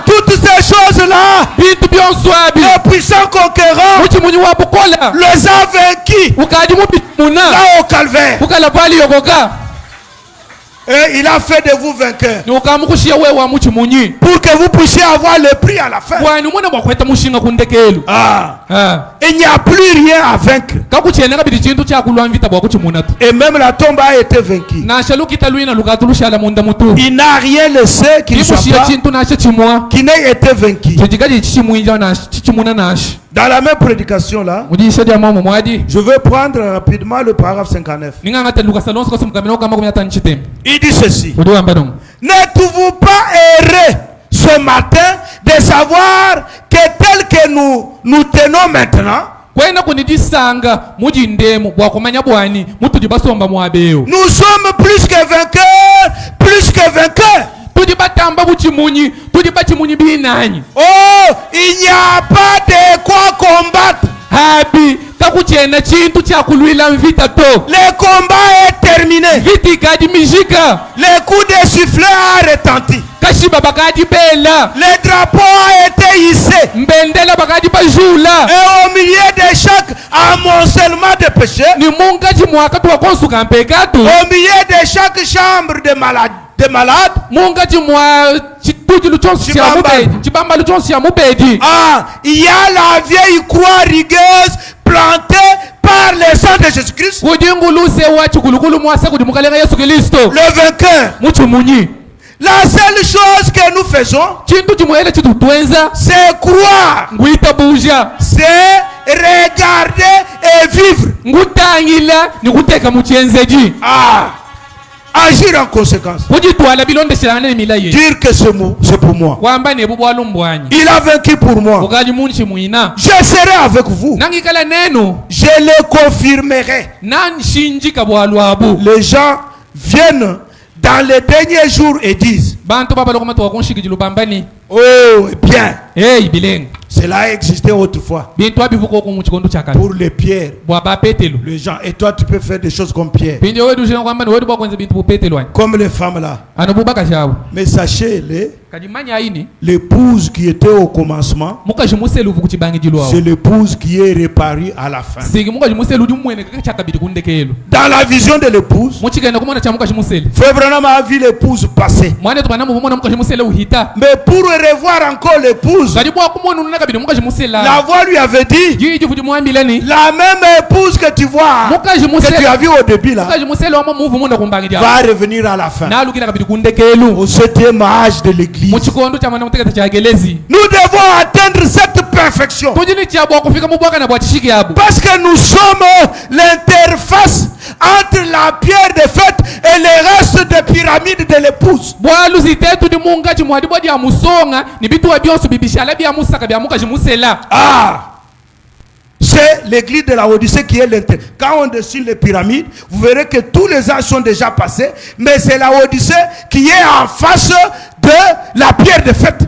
S2: Toutes ces choses-là, le puissant conquérant les a vaincus là au calvaire. Et il a fait de vous vainqueurs pour que vous puissiez avoir le prix à la fin. Il n'y a plus rien à vaincre. Et même la tombe a été vaincue. Il n'a rien laissé qui n'ait été vaincu. Dans la même prédication là, je veux prendre rapidement le paragraphe 59. Il dit ceci. N'êtes-vous pas errés ce matin de savoir que tel que nous tenons maintenant, nous sommes plus que vainqueurs, plus que vainqueurs. Oh, il n'y a pas de quoi combattre. Le combat est terminé. Le coup de sifflet a retenti. Le drapeau a été hissé. Et au milieu de chaque amoncellement de péchés, au milieu de chaque chambre de malade, il y a la vieille croix rigueuse plantée par le sang de Jésus-Christ, le vainqueur. La seule chose que nous faisons, c'est croire, c'est regarder et vivre. Agir en conséquence. Dire que c'est pour moi. Il a vaincu pour moi. Je serai avec vous. Je le confirmerai. Les gens viennent dans les derniers jours et disent, oh, bien. Cela a existé autrefois. Pour les pierres. Les gens. Et toi, tu peux faire des choses comme Pierre. Comme les femmes là. Mais sachez, l'épouse qui était au commencement, c'est l'épouse qui est réparée à la fin. Dans la vision de l'épouse, Frère Branham a vu l'épouse passer. Mais pour revoir encore l'épouse, la voix lui avait dit, la même épouse que tu vois, que tu as vu au début là, va revenir à la fin, au 7e âge de l'église. Nous devons atteindre cette perfection, parce que nous sommes l'interface entre la pierre de fête et le reste des pyramides de l'épouse. C'est l'église de la Odyssée qui est l'intérieur. Quand on dessine les pyramides, vous verrez que tous les âges sont déjà passés, mais c'est la Odyssée qui est en face de la pierre de fête.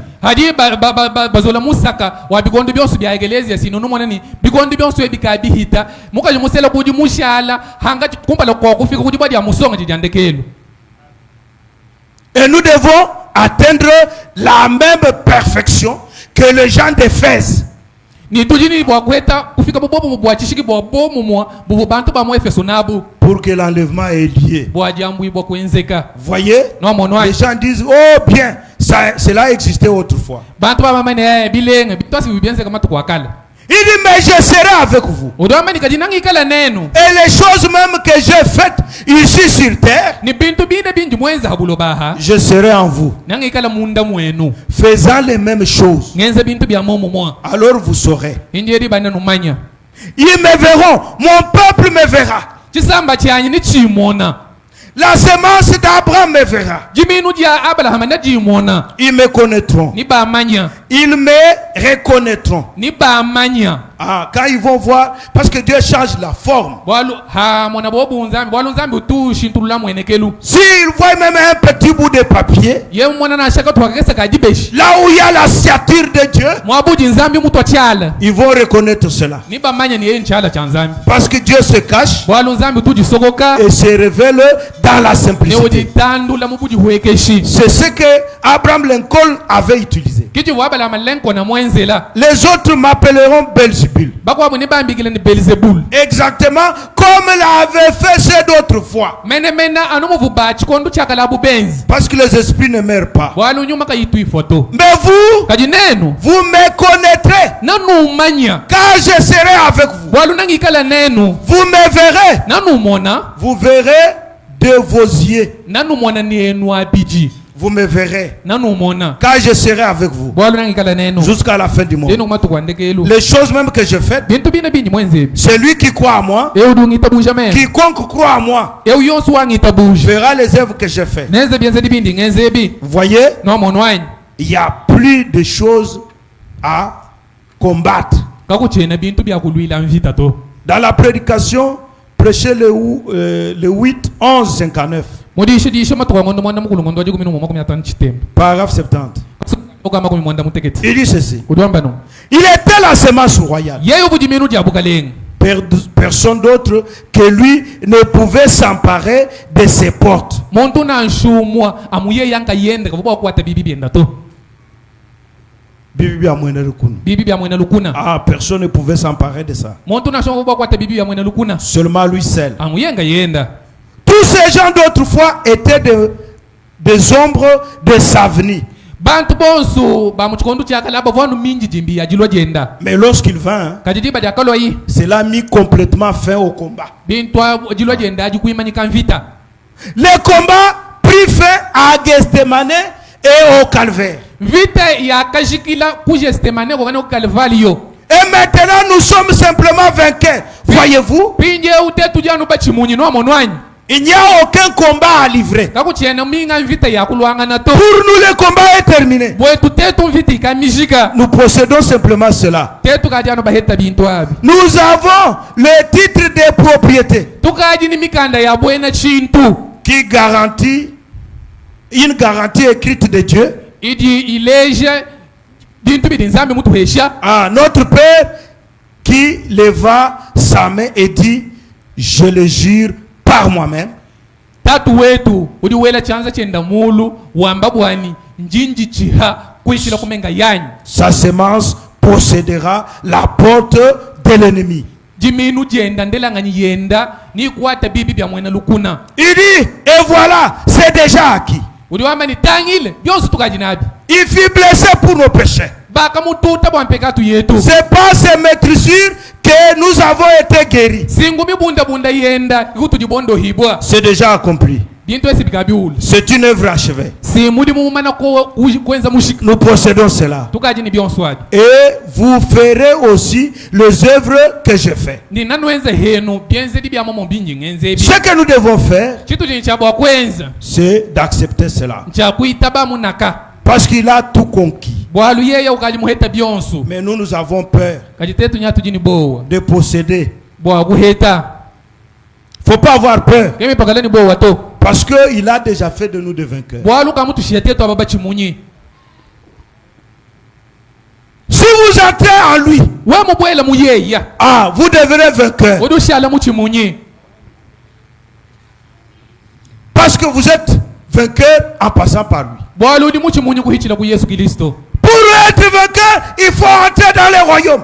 S2: Et nous devons atteindre la même perfection que les gens d'Éphèse. Pour que l'enlèvement ait lieu. Voyez, les gens disent, oh bien, cela existait autrefois. Il dit, mais je serai avec vous. Et les choses même que j'ai faites ici sur terre, je serai en vous, faisant les mêmes choses. Alors vous saurez. Ils me verront, mon peuple me verra. La semence d'Abraham me verra. Ils me connaîtront. Ils me reconnaîtront. Ah, quand ils vont voir, parce que Dieu change la forme. S'ils voient même un petit bout de papier, là où il y a la signature de Dieu, ils vont reconnaître cela. Parce que Dieu se cache et se révèle dans la simplicité. C'est ce que Abraham Lincoln avait utilisé. Les autres m'appelleront Belzébul. Exactement comme l'avait fait ces d'autres fois. Parce que les esprits ne meurent pas. Mais vous me connaîtrez car je serai avec vous. Vous me verrez. Vous verrez de vos yeux. Vous me verrez car je serai avec vous jusqu'à la fin du monde. Les choses même que je fais, celui qui croit à moi, quiconque croit à moi, verra les œuvres que je fais. Vous voyez, il n'y a plus de choses à combattre. Dans la prédication, prêchez le 8, 11, 59. Paragraphe 70. Il dit ceci. Il était la semence royale. Personne d'autre que lui ne pouvait s'emparer de ses portes. Ah, personne ne pouvait s'emparer de ça. Seulement lui seul. Tous ces gens d'autrefois étaient des ombres de Savni. Mais lorsqu'il vint, cela a mis complètement fin au combat. Le combat prit fin à Gethsemane et au Calvaire. Et maintenant nous sommes simplement vainqueurs. Voyez-vous? Il n'y a aucun combat à livrer. Pour nous, le combat est terminé. Nous possédons simplement cela. Nous avons le titre de propriété qui garantit une garantie écrite de Dieu. Notre Père qui leva sa main et dit, je le jure par moi-même, sa semence possédera la porte de l'ennemi. Il dit, et voilà, c'est déjà acquis. Il fut blessé pour nos péchés. C'est par ces maîtrisures que nous avons été guéris. C'est déjà accompli. C'est une œuvre achevée. Nous possédons cela. Et vous ferez aussi les œuvres que j'ai faites. Ce que nous devons faire, c'est d'accepter cela. Parce qu'il a tout conquis. Mais nous avons peur de posséder. Il ne faut pas avoir peur. Parce qu'il a déjà fait de nous des vainqueurs. Si vous entrez en lui, vous devenez vainqueur. Parce que vous êtes vainqueur en passant par lui. Pour être vainqueur, il faut entrer dans le royaume.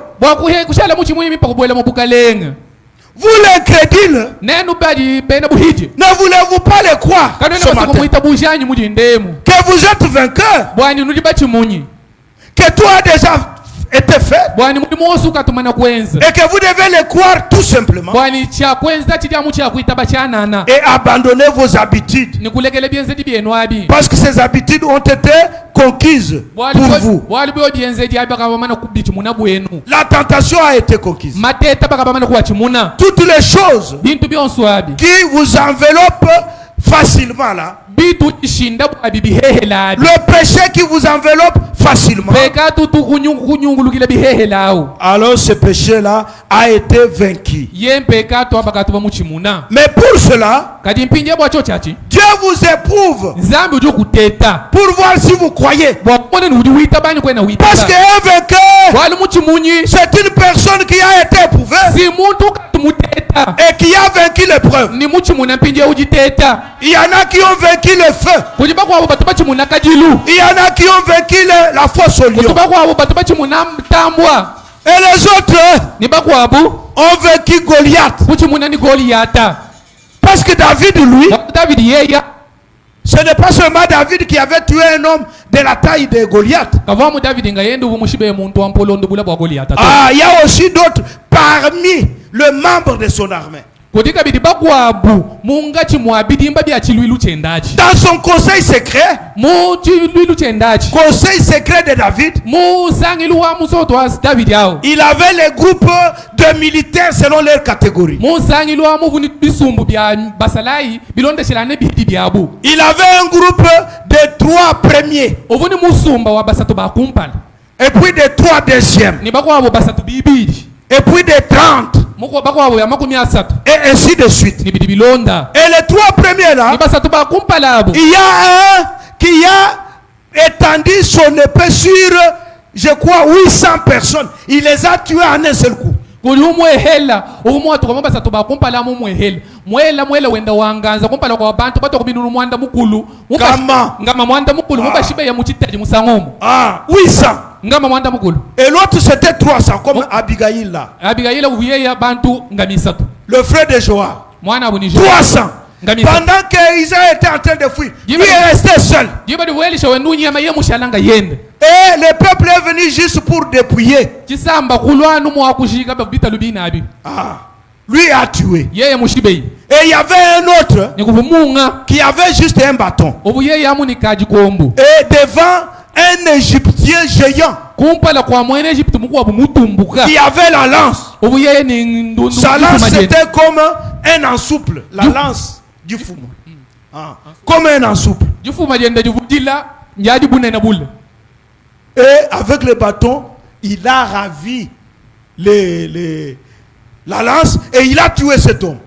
S2: Vous l'incrédule, ne voulez-vous pas le croire ce matin, que vous êtes vainqueur, que tout a déjà été fait, et que vous devez le croire tout simplement, et abandonner vos habitudes, parce que ces habitudes ont été conquises pour vous. La tentation a été conquise. Toutes les choses qui vous enveloppent facilement là, le péché qui vous enveloppe facilement, alors ce péché là a été vaincu. Mais pour cela, Dieu vous éprouve pour voir si vous croyez. Parce qu'un vainqueur, c'est une personne qui a été éprouvée et qui a vaincu l'épreuve. Il y en a qui ont vaincu le feu. Il y en a qui ont vaincu la fosse au lion. Et les autres ont vaincu Goliath. Parce que David, lui, ce n'est pas seulement David qui avait tué un homme de la taille de Goliath. Il y a aussi d'autres parmi les membres de son armée. Dans son conseil secret, conseil secret de David, il avait les groupes de militaires selon leur catégorie. Il avait un groupe de 3 premiers et puis de 3 deuxièmes et puis de 30 et ainsi de suite. Et les 3 premiers là, il y a un qui a étendu son épée sur, je crois, 800 personnes. Il les a tués en un seul coup. Ah, 800. Et l'autre c'était 300 comme Abigail là. Le frère de Joab. 300. Pendant qu'Israël était en train de fuir, lui est resté seul. Et le peuple est venu juste pour dépouiller. Lui a tué. Et il y avait un autre qui avait juste un bâton. Et devant un Égyptien géant qui avait la lance. Sa lance c'était comme un ensouple. La lance du fou. Comme un ensouple. Et avec le bâton, il a ravi la lance et il a tué cet homme.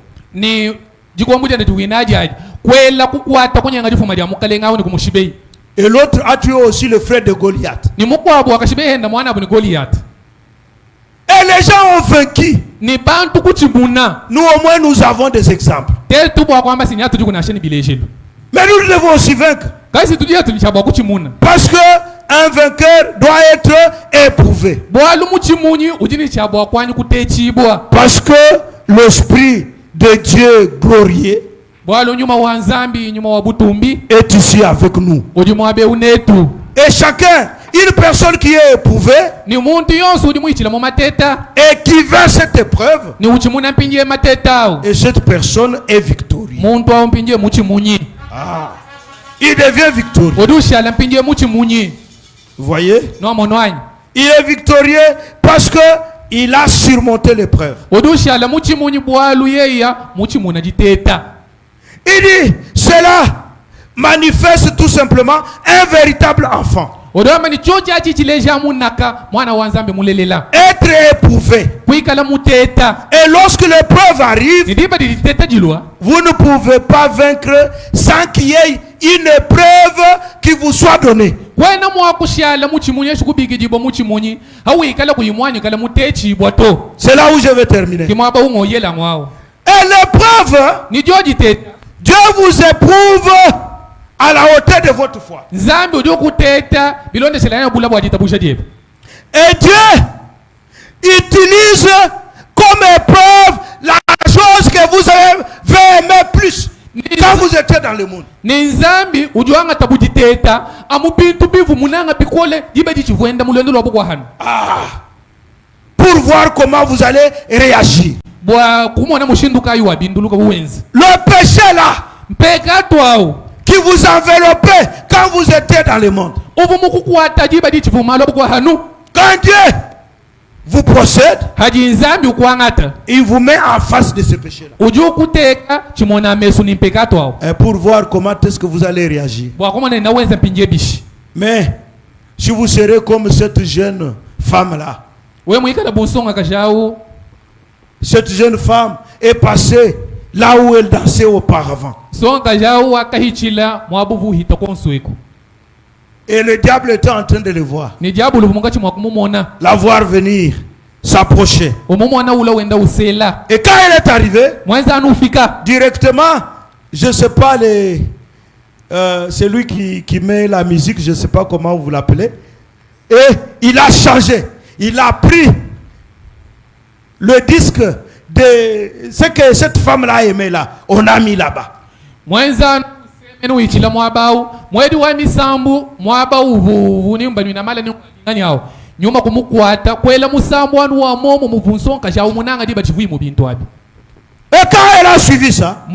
S2: Et l'autre a tué aussi le frère de Goliath. Et les gens ont vaincu. Nous au moins nous avons des exemples. Mais nous devons aussi vaincre. Parce que un vainqueur doit être éprouvé. Parce que l'Esprit de Dieu glorieux est ici avec nous. Et chacun, une personne qui est éprouvée et qui veut cette épreuve, et cette personne est victorieuse. Il devient victorieux. Vous voyez? Il est victorieux parce que il a surmonté l'épreuve. Il dit, cela manifeste tout simplement un véritable enfant. Être éprouvé. Et lorsque l'épreuve arrive, vous ne pouvez pas vaincre sans qu'il y ait une épreuve qui vous soit donnée. C'est là où je vais terminer. Et l'épreuve, Dieu vous éprouve à la hauteur de votre foi. Et Dieu utilise comme épreuve la chose que vous avez aimé plus quand vous étiez dans le monde. Pour voir comment vous allez réagir. Le péché là qui vous enveloppait quand vous étiez dans le monde. Quand Dieu vous procède, il vous met en face de ce péché-là. Et pour voir comment est-ce que vous allez réagir. Mais si vous serez comme cette jeune femme-là, cette jeune femme est passée là où elle dansait auparavant. Et le diable était en train de le voir. La voir venir, s'approcher. Et quand elle est arrivée, directement, je ne sais pas, c'est lui qui met la musique, je ne sais pas comment vous l'appelez. Et il a changé. Il a pris le disque de ce que cette femme-là aimait là. On a mis là-bas. Et quand elle a suivi ça,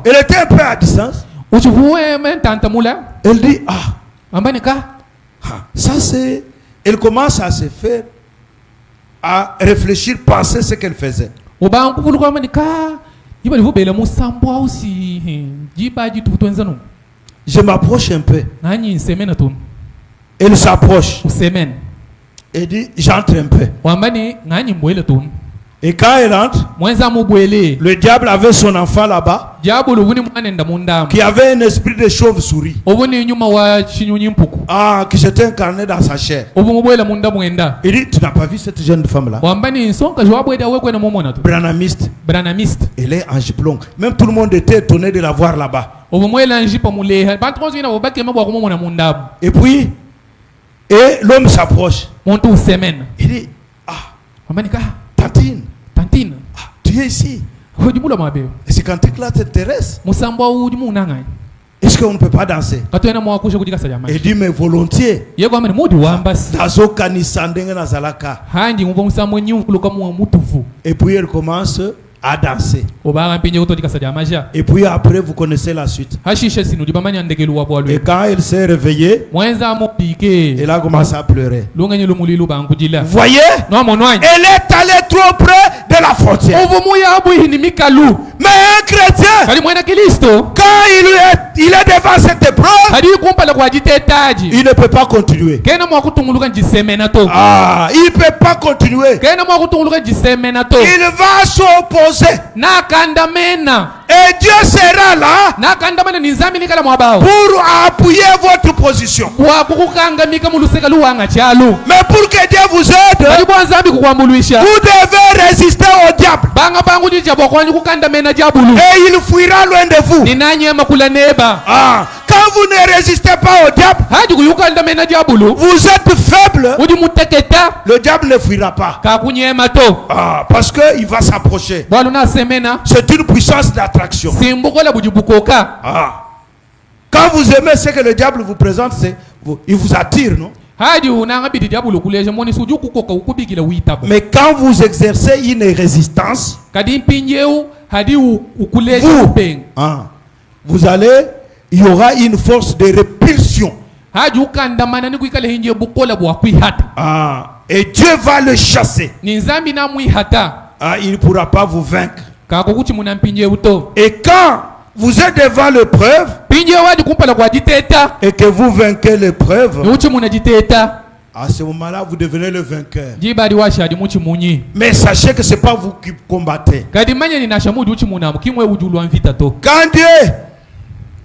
S2: elle était un peu à distance. Elle dit, ça c'est... Elle commence à se faire, à réfléchir, penser ce qu'elle faisait. Je m'approche un peu. Elle s'approche. Elle dit, j'entre un peu. Et quand elle entre, le diable avait son enfant là-bas, qui avait un esprit de chauve-souris, qui s'était incarné dans sa chair. Il dit, tu n'as pas vu cette jeune femme-là? Branhamiste. Elle est en jupe longue. Même tout le monde était étonné de la voir là-bas. Et puis, l'homme s'approche. Il dit, Tantine, tu es ici. Et ce cantique-là t'intéresse? Est-ce qu'on ne peut pas danser? Il dit mais volontiers. Et puis elle commence à danser. Et puis après vous connaissez la suite. Et quand elle s'est réveillée, elle a commencé à pleurer. Voyez, elle est allée trop près de la frontière. Mais un chrétien, quand il est devant cette épreuve, il ne peut pas continuer. Ah, il ne peut pas continuer. Il va s'opposer. Et Dieu sera là pour appuyer votre position. Mais pour que Dieu vous aide, vous devez résister au diable. Et il fuira loin de vous. Ah, quand vous ne résistez pas au diable, vous êtes faible. Le diable ne fuira pas. Ah, parce qu'il va s'approcher. C'est une puissance d'attraction. Ah. Quand vous aimez ce que le diable vous présente, il vous attire, non? Mais quand vous exercez une résistance, vous allez, il y aura une force de répulsion. Et Dieu va le chasser. Il ne pourra pas vous vaincre. Et quand vous êtes devant l'épreuve et que vous vainquez l'épreuve, à ce moment-là, vous devenez le vainqueur. Mais sachez que ce n'est pas vous qui combattez. Quand Dieu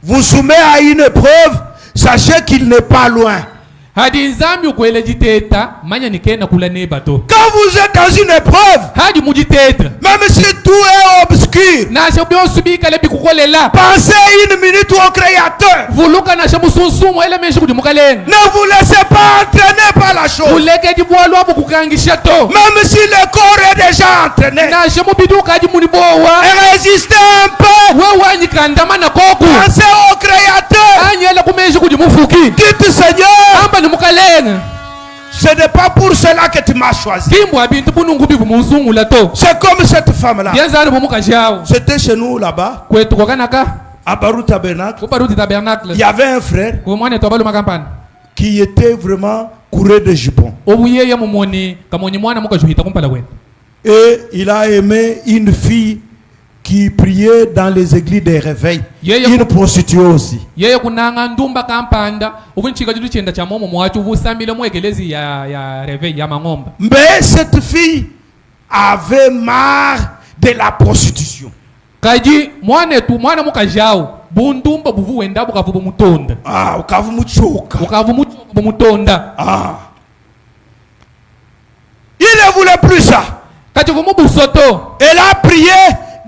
S2: vous soumet à une épreuve, sachez qu'il n'est pas loin. Quand vous êtes dans une épreuve, même si tout est obscur, pensez une minute au Créateur. Ne vous laissez pas entraîner par la chose. Même si le corps est déjà entraîné, résistez un peu. Pensez au Créateur. Dites Seigneur, ce n'est pas pour cela que tu m'as choisi. C'est comme cette femme-là. C'était chez nous là-bas, à Barou Tabernacle. Il y avait un frère qui était vraiment coureur de jupons. Et il a aimé une fille qui priait dans les églises des réveils. Une prostituée aussi. Mais cette fille avait marre de la prostitution. Ah, il ne voulait plus ça. Elle a prié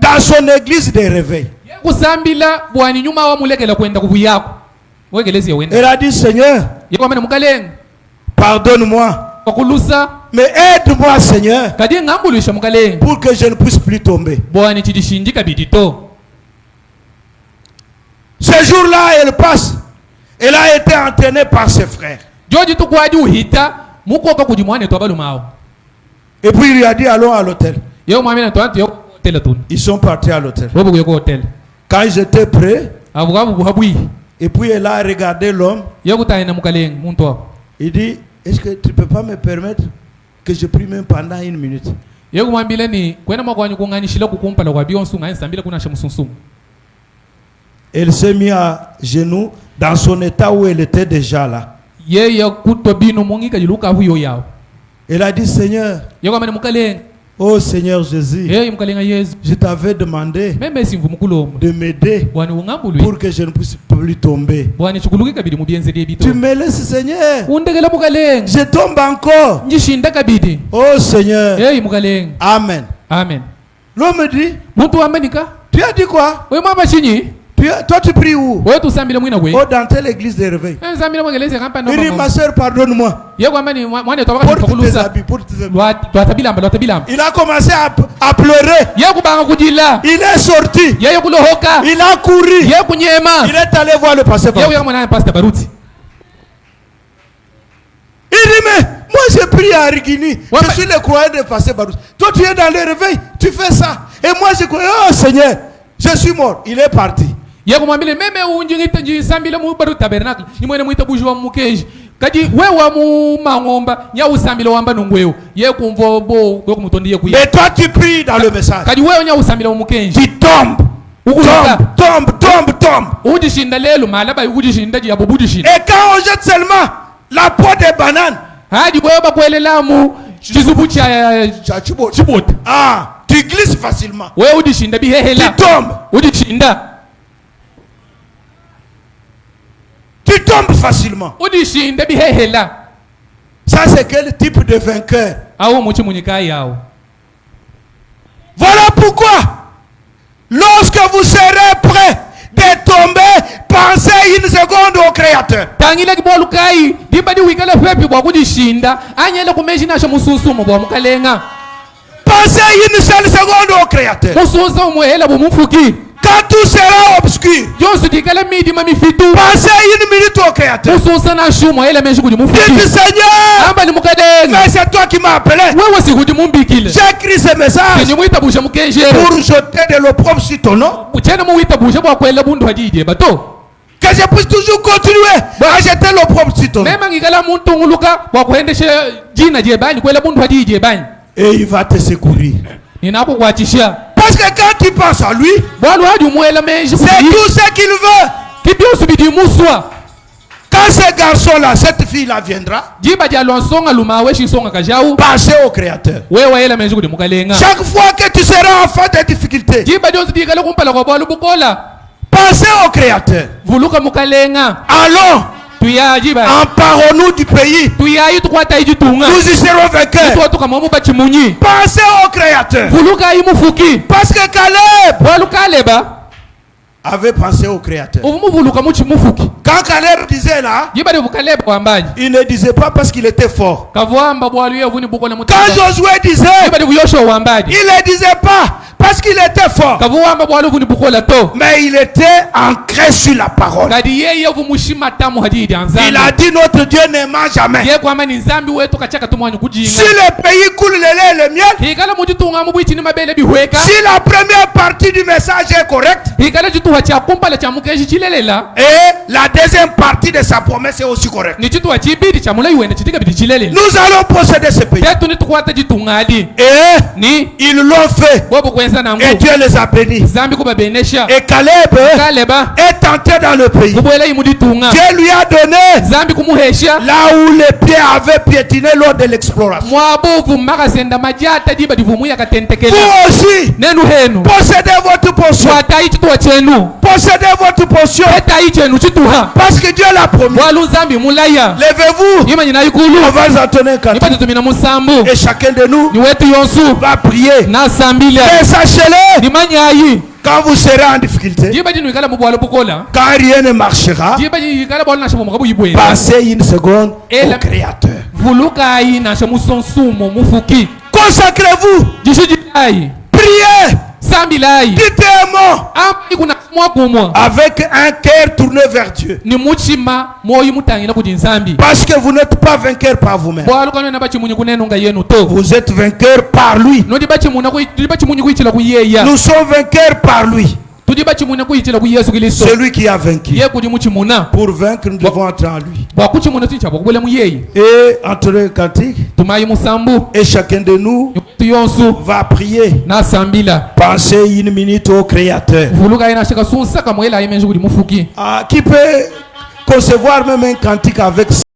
S2: dans son église de réveil. Elle a dit Seigneur, pardonne-moi, mais aide-moi Seigneur pour que je ne puisse plus tomber. Ce jour-là elle passe. Elle a été entraînée par ses frères. Et puis il lui a dit allons à l'hôtel. Ils sont partis à l'hôtel. Quand ils étaient prêts, et puis elle a regardé l'homme. Il dit, est-ce que tu ne peux pas me permettre que je prie même pendant une minute? Elle s'est mise à genoux dans son état où elle était déjà là. Elle a dit, Seigneur, oh Seigneur Jésus, je t'avais demandé de m'aider pour que je ne puisse plus tomber. Tu me laisses Seigneur, je tombe encore. Oh Seigneur, Amen.
S1: Amen.
S2: L'homme dit, tu as dit quoi? Toi, tu pries où? Oh, dans telle église de réveil. Il dit, ma soeur, pardonne-moi. Pour tes habits. Il a commencé à pleurer. Il est sorti. Il a couru. Il est allé voir le pasteur Barouti. Il dit, mais moi j'ai prié à Rigini. Je suis le croyant de pasteur Barouti. Toi, tu es dans le réveil. Tu fais ça. Et moi, je crois, oh Seigneur, je suis mort. Il est parti. Mais toi tu pries dans le message. Tu tombes. Tombe. Et quand on jette seulement la peau des bananes, tu glisses facilement. Tu tombes. Tu tombes facilement. Ça, c'est quel type de vainqueur? Voilà pourquoi, lorsque vous serez prêts de tomber, pensez une seconde au Créateur. Pensez une seule seconde au Créateur. Quand tout sera obscur, passez une minute au Créateur. Dites Seigneur, mais c'est toi qui m'as appelé. J'ai écrit ce message pour jeter de l'opprobre sur ton nom. Que je puisse toujours continuer à jeter l'opprobre sur ton nom. Et il va te secourir. Parce que quand tu penses à lui, c'est tout ce qu'il veut. Quand ce garçon-là, cette fille-là viendra, passez au Créateur. Chaque fois que tu seras en face des difficultés, passez au Créateur. Allons. Emparons-nous du pays. Nous y serons vainqueurs. Pensez au Créateur. Parce que Caleb avait pensé au Créateur. Quand Caleb disait là, il ne disait pas parce qu'il était fort. Quand Josué disait, il ne disait pas parce qu'il était fort, mais il était ancré sur la parole. Il a dit notre Dieu ne ment jamais. Si le pays coule le lait et le miel, si la première partie du message est correcte, et la deuxième partie de sa promesse est aussi correcte, nous allons posséder ce pays. Et ils l'ont fait. Et Dieu les a bénis. Et Caleb est tenté dans le pays. Dieu lui a donné là où les pieds avaient piétiné lors de l'exploration. Vous aussi, possédez votre portion. Possédez votre portion. Parce que Dieu l'a promis. Levez-vous. On va entonner un cantique. Et chacun de nous va prier. Mais sachez-le, quand vous serez en difficulté, quand rien ne marchera, passez une seconde au Créateur. Consacrez-vous. Priez. Dites un mot avec un cœur tourné vers Dieu. Parce que vous n'êtes pas vainqueur par vous-même. Vous êtes vainqueur par lui. Nous sommes vainqueurs par lui. Celui qui a vaincu. Pour vaincre, nous devons entrer en lui. Et entrer le cantique. Et chacun de nous va prier. Pensez une minute au Créateur. Qui peut concevoir même un cantique avec